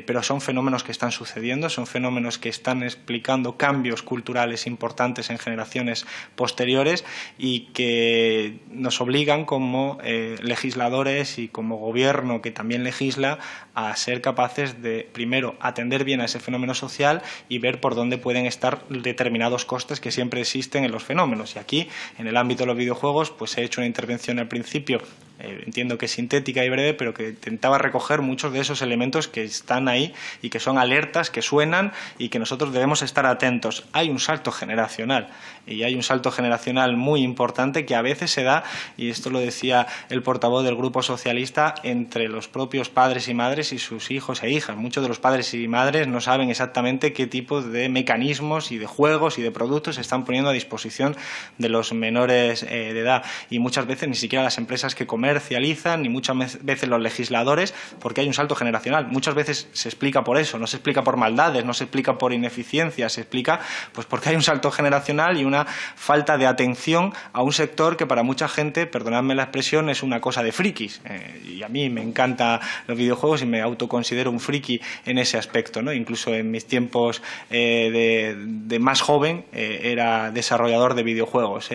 pero son fenómenos que están sucediendo, son fenómenos que están explicando cambios culturales importantes en generaciones posteriores y que nos obligan como legisladores y como gobierno que también legisla a ser capaces de, primero, atender bien a ese fenómeno social y ver por dónde pueden estar determinados costes que siempre existen en los fenómenos. Y aquí, en el ámbito de los videojuegos, pues he hecho una intervención al principio, entiendo que sintética y breve, pero que intentaba recoger muchos de esos elementos que están ahí y que son alertas, que suenan y que nosotros debemos estar atentos. Hay un salto generacional y hay un salto generacional muy importante que a veces se da, y esto lo decía el portavoz del Grupo Socialista, entre los propios padres y madres y sus hijos e hijas. Muchos de los padres y madres no saben exactamente qué tipo de mecanismos y de juegos y de productos se están poniendo a disposición de los menores de edad, y muchas veces ni siquiera las empresas que comercializan, ni muchas veces los legisladores, porque hay un salto generacional. Muchas veces se explica por eso, no se explica por maldades, no se explica por ineficiencias, se explica pues porque hay un salto generacional y una falta de atención a un sector que para mucha gente, perdonadme la expresión, es una cosa de frikis. Y a mí me encantan los videojuegos y me autoconsidero un friki en ese aspecto, ¿no? Incluso en mis tiempos de más joven era desarrollador de videojuegos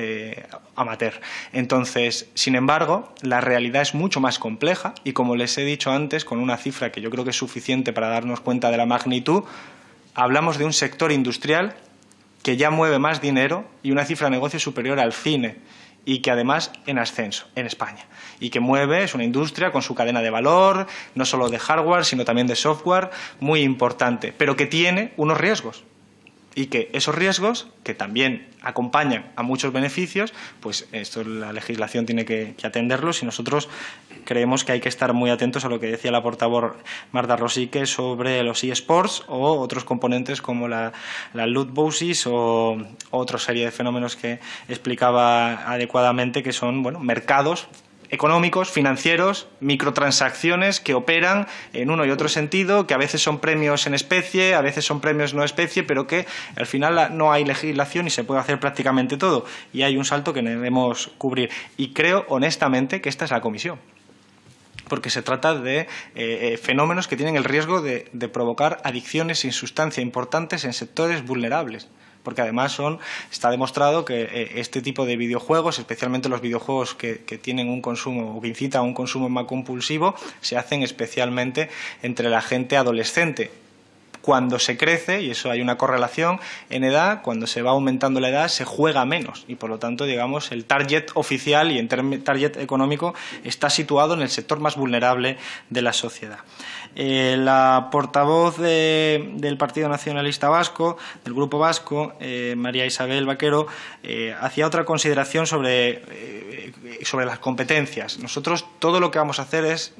amateur. Entonces, sin embargo, la realidad es mucho más compleja y, como les he dicho antes, con una cifra que yo creo que es suficiente para darnos cuenta de la magnitud, hablamos de un sector industrial que ya mueve más dinero y una cifra de negocio superior al cine, y que además en ascenso en España, y que mueve, es una industria con su cadena de valor, no solo de hardware, sino también de software, muy importante, pero que tiene unos riesgos. Y que esos riesgos, que también acompañan a muchos beneficios, pues esto la legislación tiene que atenderlos, y nosotros creemos que hay que estar muy atentos a lo que decía la portavoz Marta Rosique sobre los eSports o otros componentes como la loot boxes o otra serie de fenómenos que explicaba adecuadamente, que son, bueno, mercados económicos, financieros, microtransacciones que operan en uno y otro sentido, que a veces son premios en especie, a veces son premios no especie, pero que al final no hay legislación y se puede hacer prácticamente todo. Y hay un salto que debemos cubrir. Y creo, honestamente, que esta es la comisión, porque se trata de fenómenos que tienen el riesgo de provocar adicciones sin sustancia importantes en sectores vulnerables. Porque además está demostrado que este tipo de videojuegos, especialmente los videojuegos que tienen un consumo o que incitan a un consumo más compulsivo, se hacen especialmente entre la gente adolescente. Cuando se crece, y eso hay una correlación en edad, cuando se va aumentando la edad se juega menos y por lo tanto, digamos, el target oficial y en target económico está situado en el sector más vulnerable de la sociedad. La portavoz del Partido Nacionalista Vasco, del Grupo Vasco, María Isabel Vaquero, hacía otra consideración sobre las competencias. Nosotros todo lo que vamos a hacer es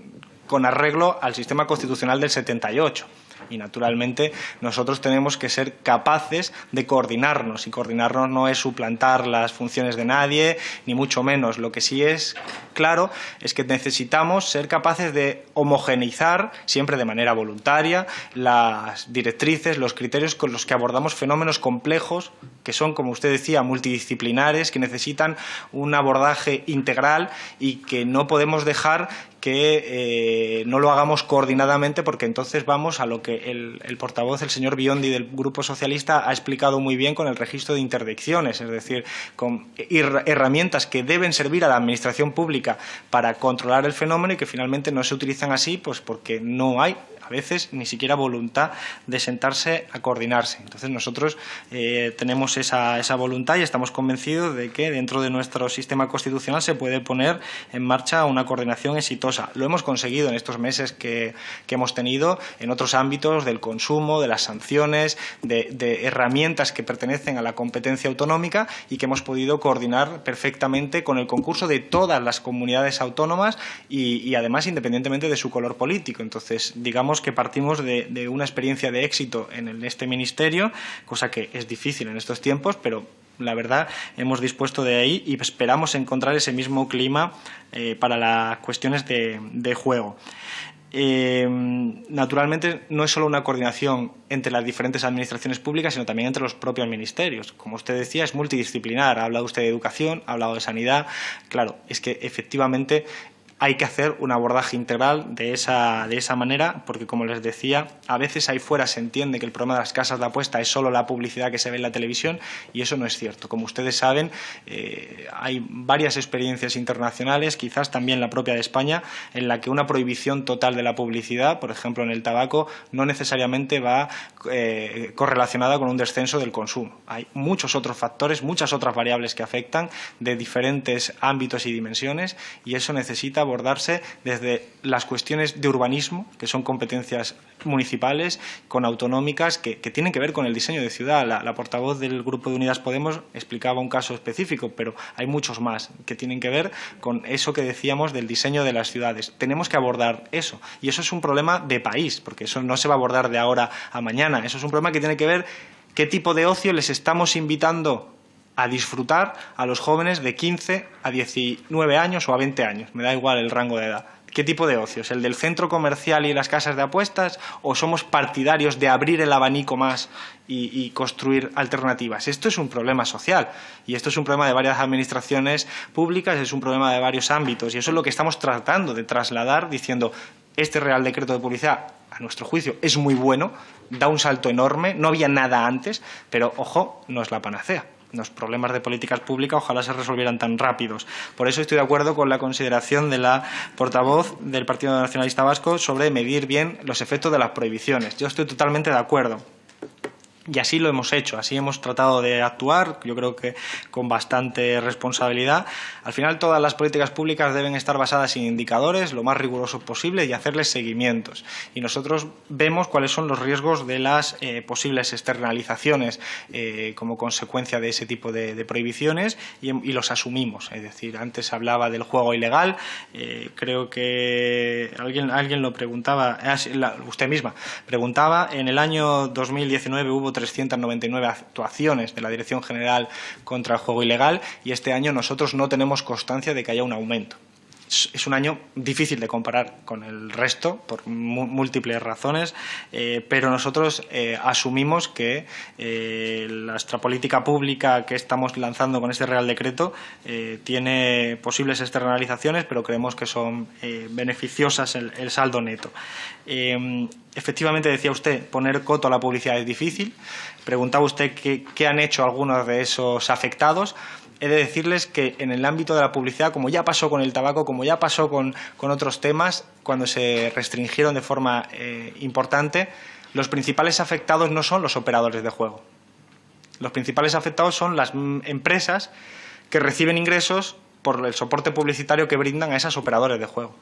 con arreglo al sistema constitucional del 78. Y, naturalmente, nosotros tenemos que ser capaces de coordinarnos. Y coordinarnos no es suplantar las funciones de nadie, ni mucho menos. Lo que sí es claro es que necesitamos ser capaces de homogeneizar, siempre de manera voluntaria, las directrices, los criterios con los que abordamos fenómenos complejos, que son, como usted decía, multidisciplinares, que necesitan un abordaje integral y que no podemos dejar que no lo hagamos coordinadamente, porque entonces vamos a lo que el portavoz, el señor Biondi del Grupo Socialista, ha explicado muy bien con el registro de interdicciones, es decir, con herramientas que deben servir a la Administración pública para controlar el fenómeno y que finalmente no se utilizan así, pues porque no hay a veces ni siquiera voluntad de sentarse a coordinarse. Entonces nosotros tenemos esa voluntad y estamos convencidos de que dentro de nuestro sistema constitucional se puede poner en marcha una coordinación exitosa. Lo hemos conseguido en estos meses que hemos tenido en otros ámbitos del consumo, de las sanciones, de herramientas que pertenecen a la competencia autonómica y que hemos podido coordinar perfectamente con el concurso de todas las comunidades autónomas y además independientemente de su color político. Entonces, digamos que partimos de una experiencia de éxito en este ministerio, cosa que es difícil en estos tiempos, pero la verdad hemos dispuesto de ahí y esperamos encontrar ese mismo clima para las cuestiones de juego. Naturalmente, no es solo una coordinación entre las diferentes administraciones públicas, sino también entre los propios ministerios. Como usted decía, es multidisciplinar. Ha hablado usted de educación, ha hablado de sanidad. Claro, es que efectivamente hay que hacer un abordaje integral de esa manera, porque, como les decía, a veces ahí fuera se entiende que el problema de las casas de apuesta es solo la publicidad que se ve en la televisión, y eso no es cierto. Como ustedes saben, hay varias experiencias internacionales, quizás también la propia de España, en la que una prohibición total de la publicidad, por ejemplo en el tabaco, no necesariamente va correlacionada con un descenso del consumo. Hay muchos otros factores, muchas otras variables que afectan de diferentes ámbitos y dimensiones, y eso necesita abordarse desde las cuestiones de urbanismo, que son competencias municipales, con autonómicas, que tienen que ver con el diseño de ciudad. La portavoz del Grupo de Unidas Podemos explicaba un caso específico, pero hay muchos más que tienen que ver con eso que decíamos del diseño de las ciudades. Tenemos que abordar eso, y eso es un problema de país, porque eso no se va a abordar de ahora a mañana. Eso es un problema que tiene que ver qué tipo de ocio les estamos invitando a disfrutar a los jóvenes de 15 a 19 años o a 20 años, me da igual el rango de edad. ¿Qué tipo de ocio? ¿Es el del centro comercial y las casas de apuestas, o somos partidarios de abrir el abanico más y construir alternativas? Esto es un problema social, y esto es un problema de varias administraciones públicas, es un problema de varios ámbitos, y eso es lo que estamos tratando de trasladar diciendo: este Real Decreto de Publicidad, a nuestro juicio, es muy bueno, da un salto enorme, no había nada antes, pero, ojo, no es la panacea. Los problemas de políticas públicas ojalá se resolvieran tan rápidos. Por eso estoy de acuerdo con la consideración de la portavoz del Partido Nacionalista Vasco sobre medir bien los efectos de las prohibiciones. Yo estoy totalmente de acuerdo. Y así lo hemos hecho, así hemos tratado de actuar, yo creo que con bastante responsabilidad. Al final, todas las políticas públicas deben estar basadas en indicadores lo más rigurosos posible y hacerles seguimientos. Y nosotros vemos cuáles son los riesgos de las posibles externalizaciones como consecuencia de ese tipo de prohibiciones, y los asumimos. Es decir, antes hablaba del juego ilegal, creo que alguien lo preguntaba, usted misma preguntaba, en el año 2019 hubo 399 actuaciones de la Dirección General contra el Juego Ilegal, y este año nosotros no tenemos constancia de que haya un aumento. Es un año difícil de comparar con el resto por múltiples razones, pero nosotros asumimos que nuestra política pública que estamos lanzando con este Real Decreto tiene posibles externalizaciones, pero creemos que son beneficiosas el saldo neto. Efectivamente, decía usted, poner coto a la publicidad es difícil. Preguntaba usted qué han hecho algunos de esos afectados. He de decirles que en el ámbito de la publicidad, como ya pasó con el tabaco, como ya pasó con otros temas, cuando se restringieron de forma importante, los principales afectados no son los operadores de juego. Los principales afectados son las empresas que reciben ingresos por el soporte publicitario que brindan a esos operadores de juego.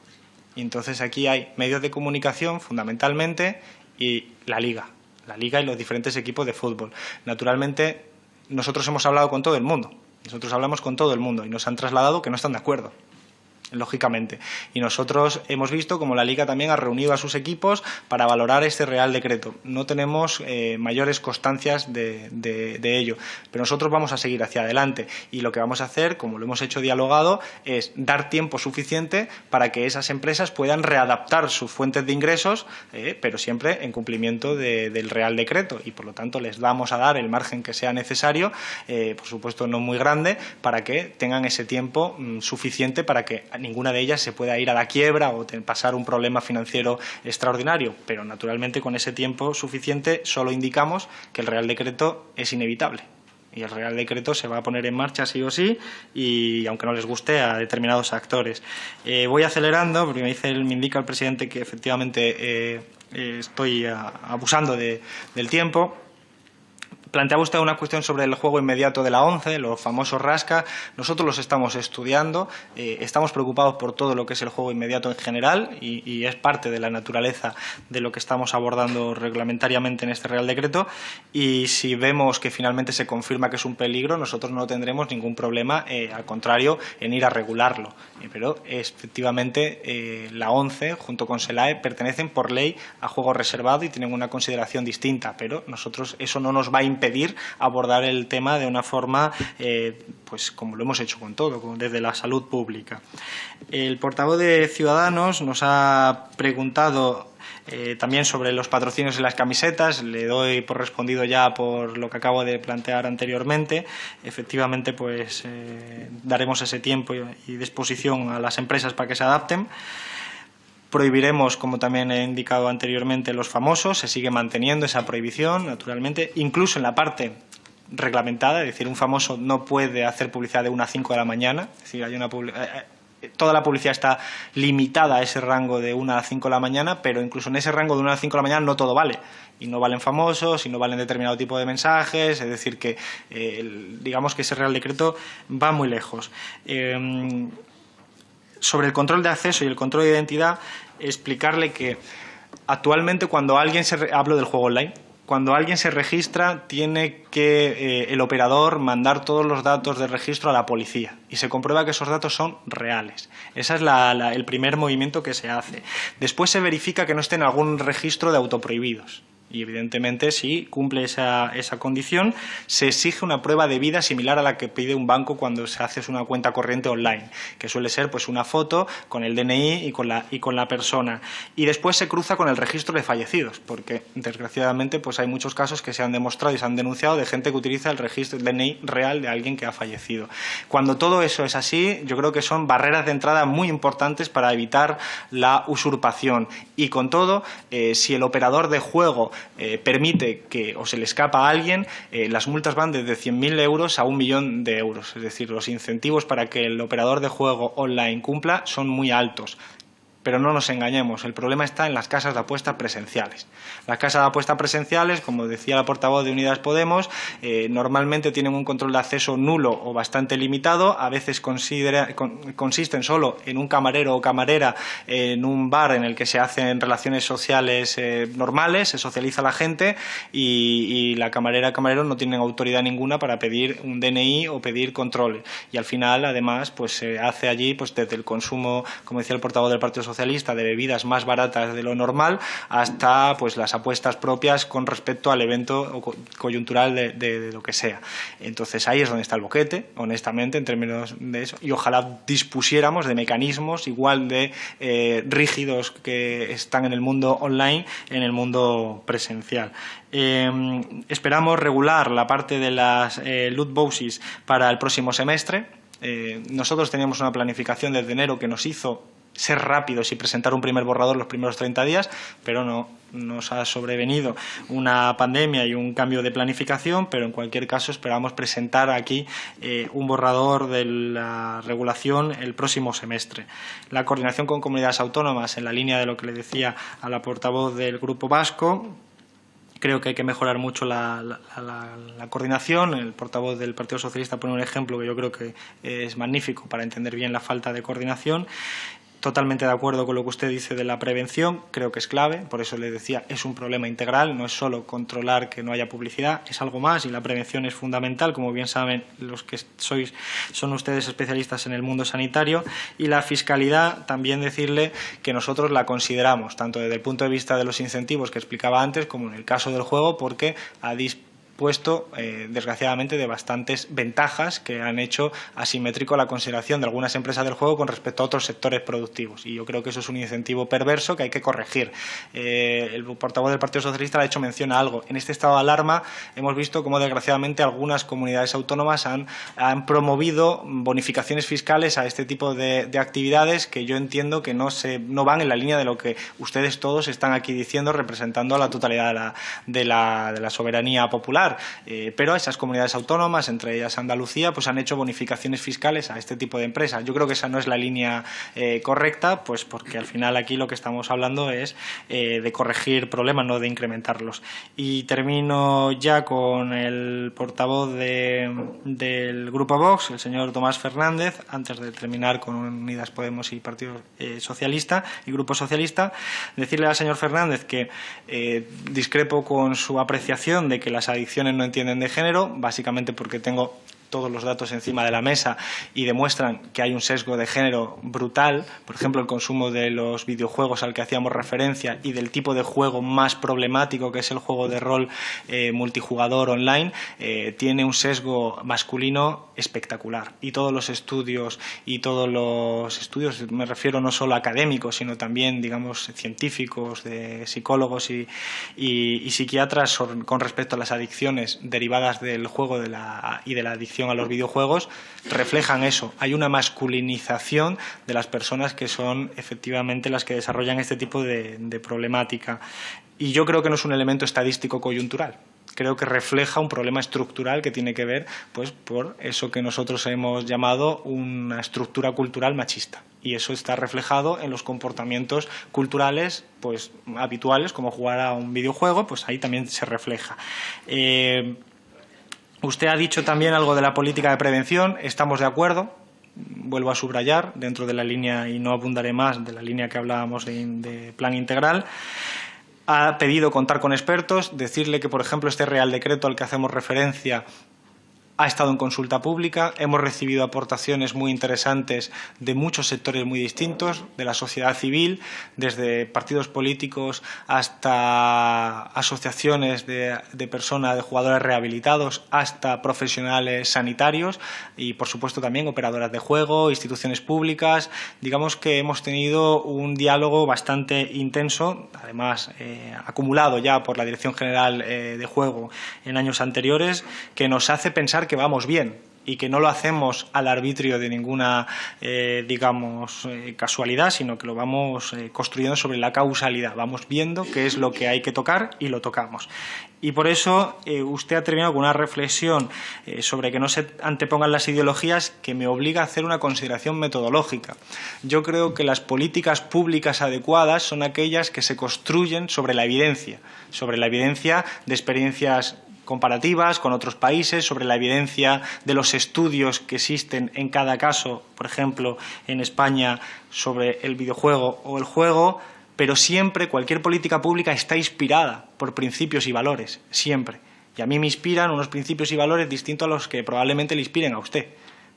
Y entonces aquí hay medios de comunicación, fundamentalmente, y la Liga y los diferentes equipos de fútbol. Naturalmente, nosotros hemos hablado con todo el mundo. Nosotros hablamos con todo el mundo y nos han trasladado que no están de acuerdo. lógicamente. Y nosotros hemos visto como la Liga también ha reunido a sus equipos para valorar este Real Decreto. No tenemos mayores constancias de ello, pero nosotros vamos a seguir hacia adelante y lo que vamos a hacer, como lo hemos hecho dialogado, es dar tiempo suficiente para que esas empresas puedan readaptar sus fuentes de ingresos, pero siempre en cumplimiento del Real Decreto, y por lo tanto les vamos a dar el margen que sea necesario, por supuesto no muy grande, para que tengan ese tiempo suficiente para que ninguna de ellas se pueda ir a la quiebra o pasar un problema financiero extraordinario, pero naturalmente con ese tiempo suficiente solo indicamos que el Real Decreto es inevitable. Y el Real Decreto se va a poner en marcha sí o sí, y aunque no les guste a determinados actores. Voy acelerando porque me indica el presidente que efectivamente estoy abusando del tiempo. Planteaba usted una cuestión sobre el juego inmediato de la ONCE, los famosos rasca. Nosotros los estamos estudiando, estamos preocupados por todo lo que es el juego inmediato en general y es parte de la naturaleza de lo que estamos abordando reglamentariamente en este Real Decreto, y si vemos que finalmente se confirma que es un peligro, nosotros no tendremos ningún problema, al contrario, en ir a regularlo. Pero efectivamente la ONCE junto con SELAE pertenecen por ley a juego reservado y tienen una consideración distinta, pero nosotros eso no nos va a impedir abordar el tema de una forma, pues como lo hemos hecho con todo, desde la salud pública. El portavoz de Ciudadanos nos ha preguntado también sobre los patrocinios en las camisetas. Le doy por respondido ya por lo que acabo de plantear anteriormente. Efectivamente, pues daremos ese tiempo y disposición a las empresas para que se adapten. Prohibiremos, como también he indicado anteriormente, los famosos. Se sigue manteniendo esa prohibición, naturalmente, incluso en la parte reglamentada, es decir, un famoso no puede hacer publicidad de 1 a 5 de la mañana. Es decir, hay toda la publicidad está limitada a ese rango de 1 a 5 de la mañana, pero incluso en ese rango de 1 a 5 de la mañana no todo vale. Y no valen famosos, y no valen determinado tipo de mensajes, es decir, que digamos que ese Real Decreto va muy lejos. Sobre el control de acceso y el control de identidad, explicarle que actualmente cuando alguien hablo del juego online, cuando alguien se registra tiene que el operador mandar todos los datos de registro a la policía y se comprueba que esos datos son reales. Ese es el primer movimiento que se hace. Después se verifica que no esté en algún registro de autoprohibidos. Y evidentemente, si cumple esa condición, se exige una prueba de vida similar a la que pide un banco cuando se hace una cuenta corriente online, que suele ser pues una foto con el DNI y con la persona. Y después se cruza con el registro de fallecidos, porque desgraciadamente pues hay muchos casos que se han demostrado y se han denunciado de gente que utiliza el registro del DNI real de alguien que ha fallecido. Cuando todo eso es así, yo creo que son barreras de entrada muy importantes para evitar la usurpación. Y con todo, si el operador de juego permite que o se le escapa a alguien, las multas van desde 100.000 euros a 1 millón de euros. Es decir, los incentivos para que el operador de juego online cumpla son muy altos. Pero no nos engañemos, el problema está en las casas de apuestas presenciales. Las casas de apuestas presenciales, como decía la portavoz de Unidas Podemos, normalmente tienen un control de acceso nulo o bastante limitado. A veces consisten solo en un camarero o camarera en un bar en el que se hacen relaciones sociales normales, se socializa la gente y la camarera o camarero no tienen autoridad ninguna para pedir un DNI o pedir controles. Y al final, además, pues se hace allí pues desde el consumo, como decía el portavoz del Partido Socialista, de bebidas más baratas de lo normal hasta pues las apuestas propias con respecto al evento coyuntural de lo que sea. Entonces ahí es donde está el boquete, honestamente, en términos de eso, y ojalá dispusiéramos de mecanismos igual de rígidos que están en el mundo online, en el mundo presencial. Esperamos regular la parte de las loot boxes para el próximo semestre. Nosotros teníamos una planificación desde enero que nos hizo ser rápidos y presentar un primer borrador los primeros 30 días, pero no nos ha sobrevenido una pandemia y un cambio de planificación, pero en cualquier caso esperamos presentar aquí un borrador de la regulación el próximo semestre. La coordinación con comunidades autónomas, en la línea de lo que le decía a la portavoz del Grupo Vasco, creo que hay que mejorar mucho la coordinación. El portavoz del Partido Socialista pone un ejemplo que yo creo que es magnífico para entender bien la falta de coordinación. Totalmente de acuerdo con lo que usted dice de la prevención, creo que es clave, por eso le decía, es un problema integral, no es solo controlar que no haya publicidad, es algo más y la prevención es fundamental, como bien saben los que son ustedes especialistas en el mundo sanitario. Y la fiscalidad, también decirle que nosotros la consideramos, tanto desde el punto de vista de los incentivos que explicaba antes, como en el caso del juego, porque ha puesto, desgraciadamente, de bastantes ventajas que han hecho asimétrico la consideración de algunas empresas del juego con respecto a otros sectores productivos. Y yo creo que eso es un incentivo perverso que hay que corregir. El portavoz del Partido Socialista le ha hecho mención a algo. En este estado de alarma hemos visto cómo, desgraciadamente, algunas comunidades autónomas han promovido bonificaciones fiscales a este tipo de actividades que yo entiendo que no van en la línea de lo que ustedes todos están aquí diciendo, representando a la totalidad de la soberanía popular. Pero esas comunidades autónomas, entre ellas Andalucía, pues han hecho bonificaciones fiscales a este tipo de empresas. Yo creo que esa no es la línea correcta, pues porque al final aquí lo que estamos hablando es de corregir problemas, no de incrementarlos. Y termino ya con el portavoz del Grupo Vox, el señor Tomás Fernández, antes de terminar con Unidas Podemos y Partido Socialista y Grupo Socialista, decirle al señor Fernández que discrepo con su apreciación de que las adicciones no entienden de género, básicamente porque tengo todos los datos encima de la mesa y demuestran que hay un sesgo de género brutal. Por ejemplo, el consumo de los videojuegos al que hacíamos referencia y del tipo de juego más problemático, que es el juego de rol multijugador online, tiene un sesgo masculino espectacular. Y todos los estudios, me refiero no solo académicos, sino también, digamos, científicos, de psicólogos y psiquiatras con respecto a las adicciones derivadas del juego y de la adicción a los videojuegos, reflejan eso. Hay una masculinización de las personas que son efectivamente las que desarrollan este tipo de problemática. Y yo creo que no es un elemento estadístico coyuntural. Creo que refleja un problema estructural que tiene que ver, pues, por eso que nosotros hemos llamado una estructura cultural machista. Y eso está reflejado en los comportamientos culturales, pues, habituales, como jugar a un videojuego, pues ahí también se refleja. Usted ha dicho también algo de la política de prevención. Estamos de acuerdo. Vuelvo a subrayar, dentro de la línea, y no abundaré más, de la línea que hablábamos de plan integral. Ha pedido contar con expertos, decirle que, por ejemplo, este Real Decreto al que hacemos referencia ha estado en consulta pública, hemos recibido aportaciones muy interesantes de muchos sectores muy distintos, de la sociedad civil, desde partidos políticos hasta asociaciones de personas, de jugadores rehabilitados, hasta profesionales sanitarios y, por supuesto, también operadoras de juego, instituciones públicas. Digamos que hemos tenido un diálogo bastante intenso, además acumulado ya por la Dirección General de Juego en años anteriores, que nos hace pensar que vamos bien y que no lo hacemos al arbitrio de ninguna, casualidad, sino que lo vamos construyendo sobre la causalidad. Vamos viendo qué es lo que hay que tocar y lo tocamos. Y por eso usted ha terminado con una reflexión sobre que no se antepongan las ideologías, que me obliga a hacer una consideración metodológica. Yo creo que las políticas públicas adecuadas son aquellas que se construyen sobre la evidencia de experiencias comparativas con otros países, sobre la evidencia de los estudios que existen en cada caso, por ejemplo, en España, sobre el videojuego o el juego, pero siempre cualquier política pública está inspirada por principios y valores, siempre. Y a mí me inspiran unos principios y valores distintos a los que probablemente le inspiren a usted.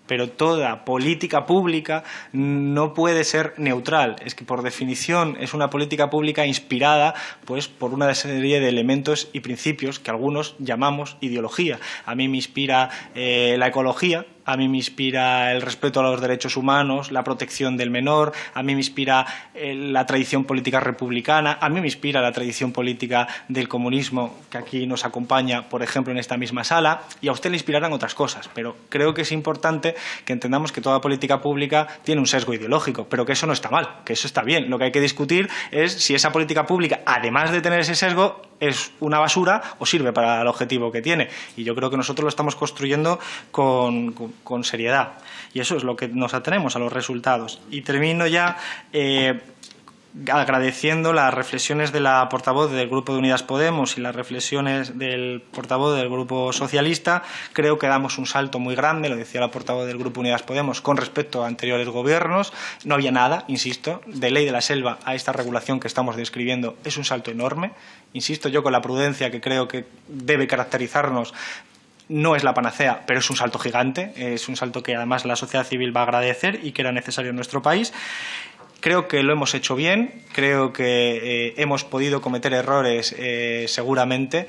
Pero toda política pública no puede ser neutral. Es que, por definición, es una política pública inspirada, pues, por una serie de elementos y principios que algunos llamamos ideología. A mí me inspira la ecología, a mí me inspira el respeto a los derechos humanos, la protección del menor, a mí me inspira la tradición política republicana, a mí me inspira la tradición política del comunismo, que aquí nos acompaña, por ejemplo, en esta misma sala, y a usted le inspirarán otras cosas. Pero creo que es importante que entendamos que toda política pública tiene un sesgo ideológico, pero que eso no está mal, que eso está bien. Lo que hay que discutir es si esa política pública, además de tener ese sesgo, es una basura o sirve para el objetivo que tiene. Y yo creo que nosotros lo estamos construyendo con seriedad. Y eso es lo que nos atenemos, a los resultados. Y termino ya agradeciendo las reflexiones de la portavoz del Grupo de Unidas Podemos y las reflexiones del portavoz del Grupo Socialista. Creo que damos un salto muy grande, lo decía la portavoz del Grupo Unidas Podemos, con respecto a anteriores gobiernos. No había nada, insisto, de ley de la selva a esta regulación que estamos describiendo. Es un salto enorme. Insisto yo, con la prudencia que creo que debe caracterizarnos. No es la panacea, pero es un salto gigante. Es un salto que además la sociedad civil va a agradecer y que era necesario en nuestro país. Creo que lo hemos hecho bien, creo que hemos podido cometer errores seguramente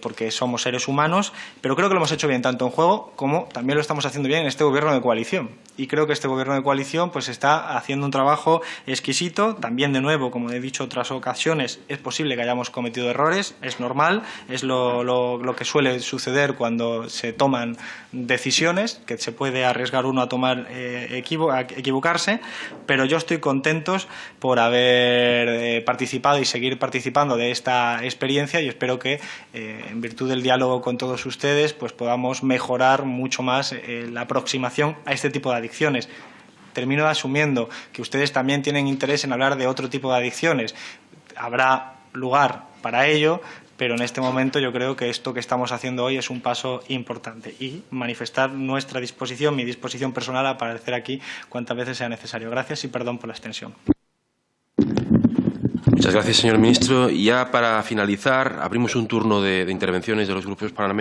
porque somos seres humanos, pero creo que lo hemos hecho bien tanto en juego como también lo estamos haciendo bien en este gobierno de coalición. Y creo que este gobierno de coalición pues está haciendo un trabajo exquisito. También, de nuevo, como he dicho en otras ocasiones, es posible que hayamos cometido errores, es normal, es lo que suele suceder cuando se toman decisiones, que se puede arriesgar uno a tomar a equivocarse, pero yo estoy contentos por haber participado y seguir participando de esta experiencia y espero que, en virtud del diálogo con todos ustedes, pues podamos mejorar mucho más la aproximación a este tipo de adicciones. Termino asumiendo que ustedes también tienen interés en hablar de otro tipo de adicciones. Habrá lugar para ello, pero en este momento yo creo que esto que estamos haciendo hoy es un paso importante y manifestar nuestra disposición, mi disposición personal a aparecer aquí cuantas veces sea necesario. Gracias y perdón por la extensión. Muchas gracias, señor ministro. Y ya para finalizar, abrimos un turno de intervenciones de los grupos parlamentarios.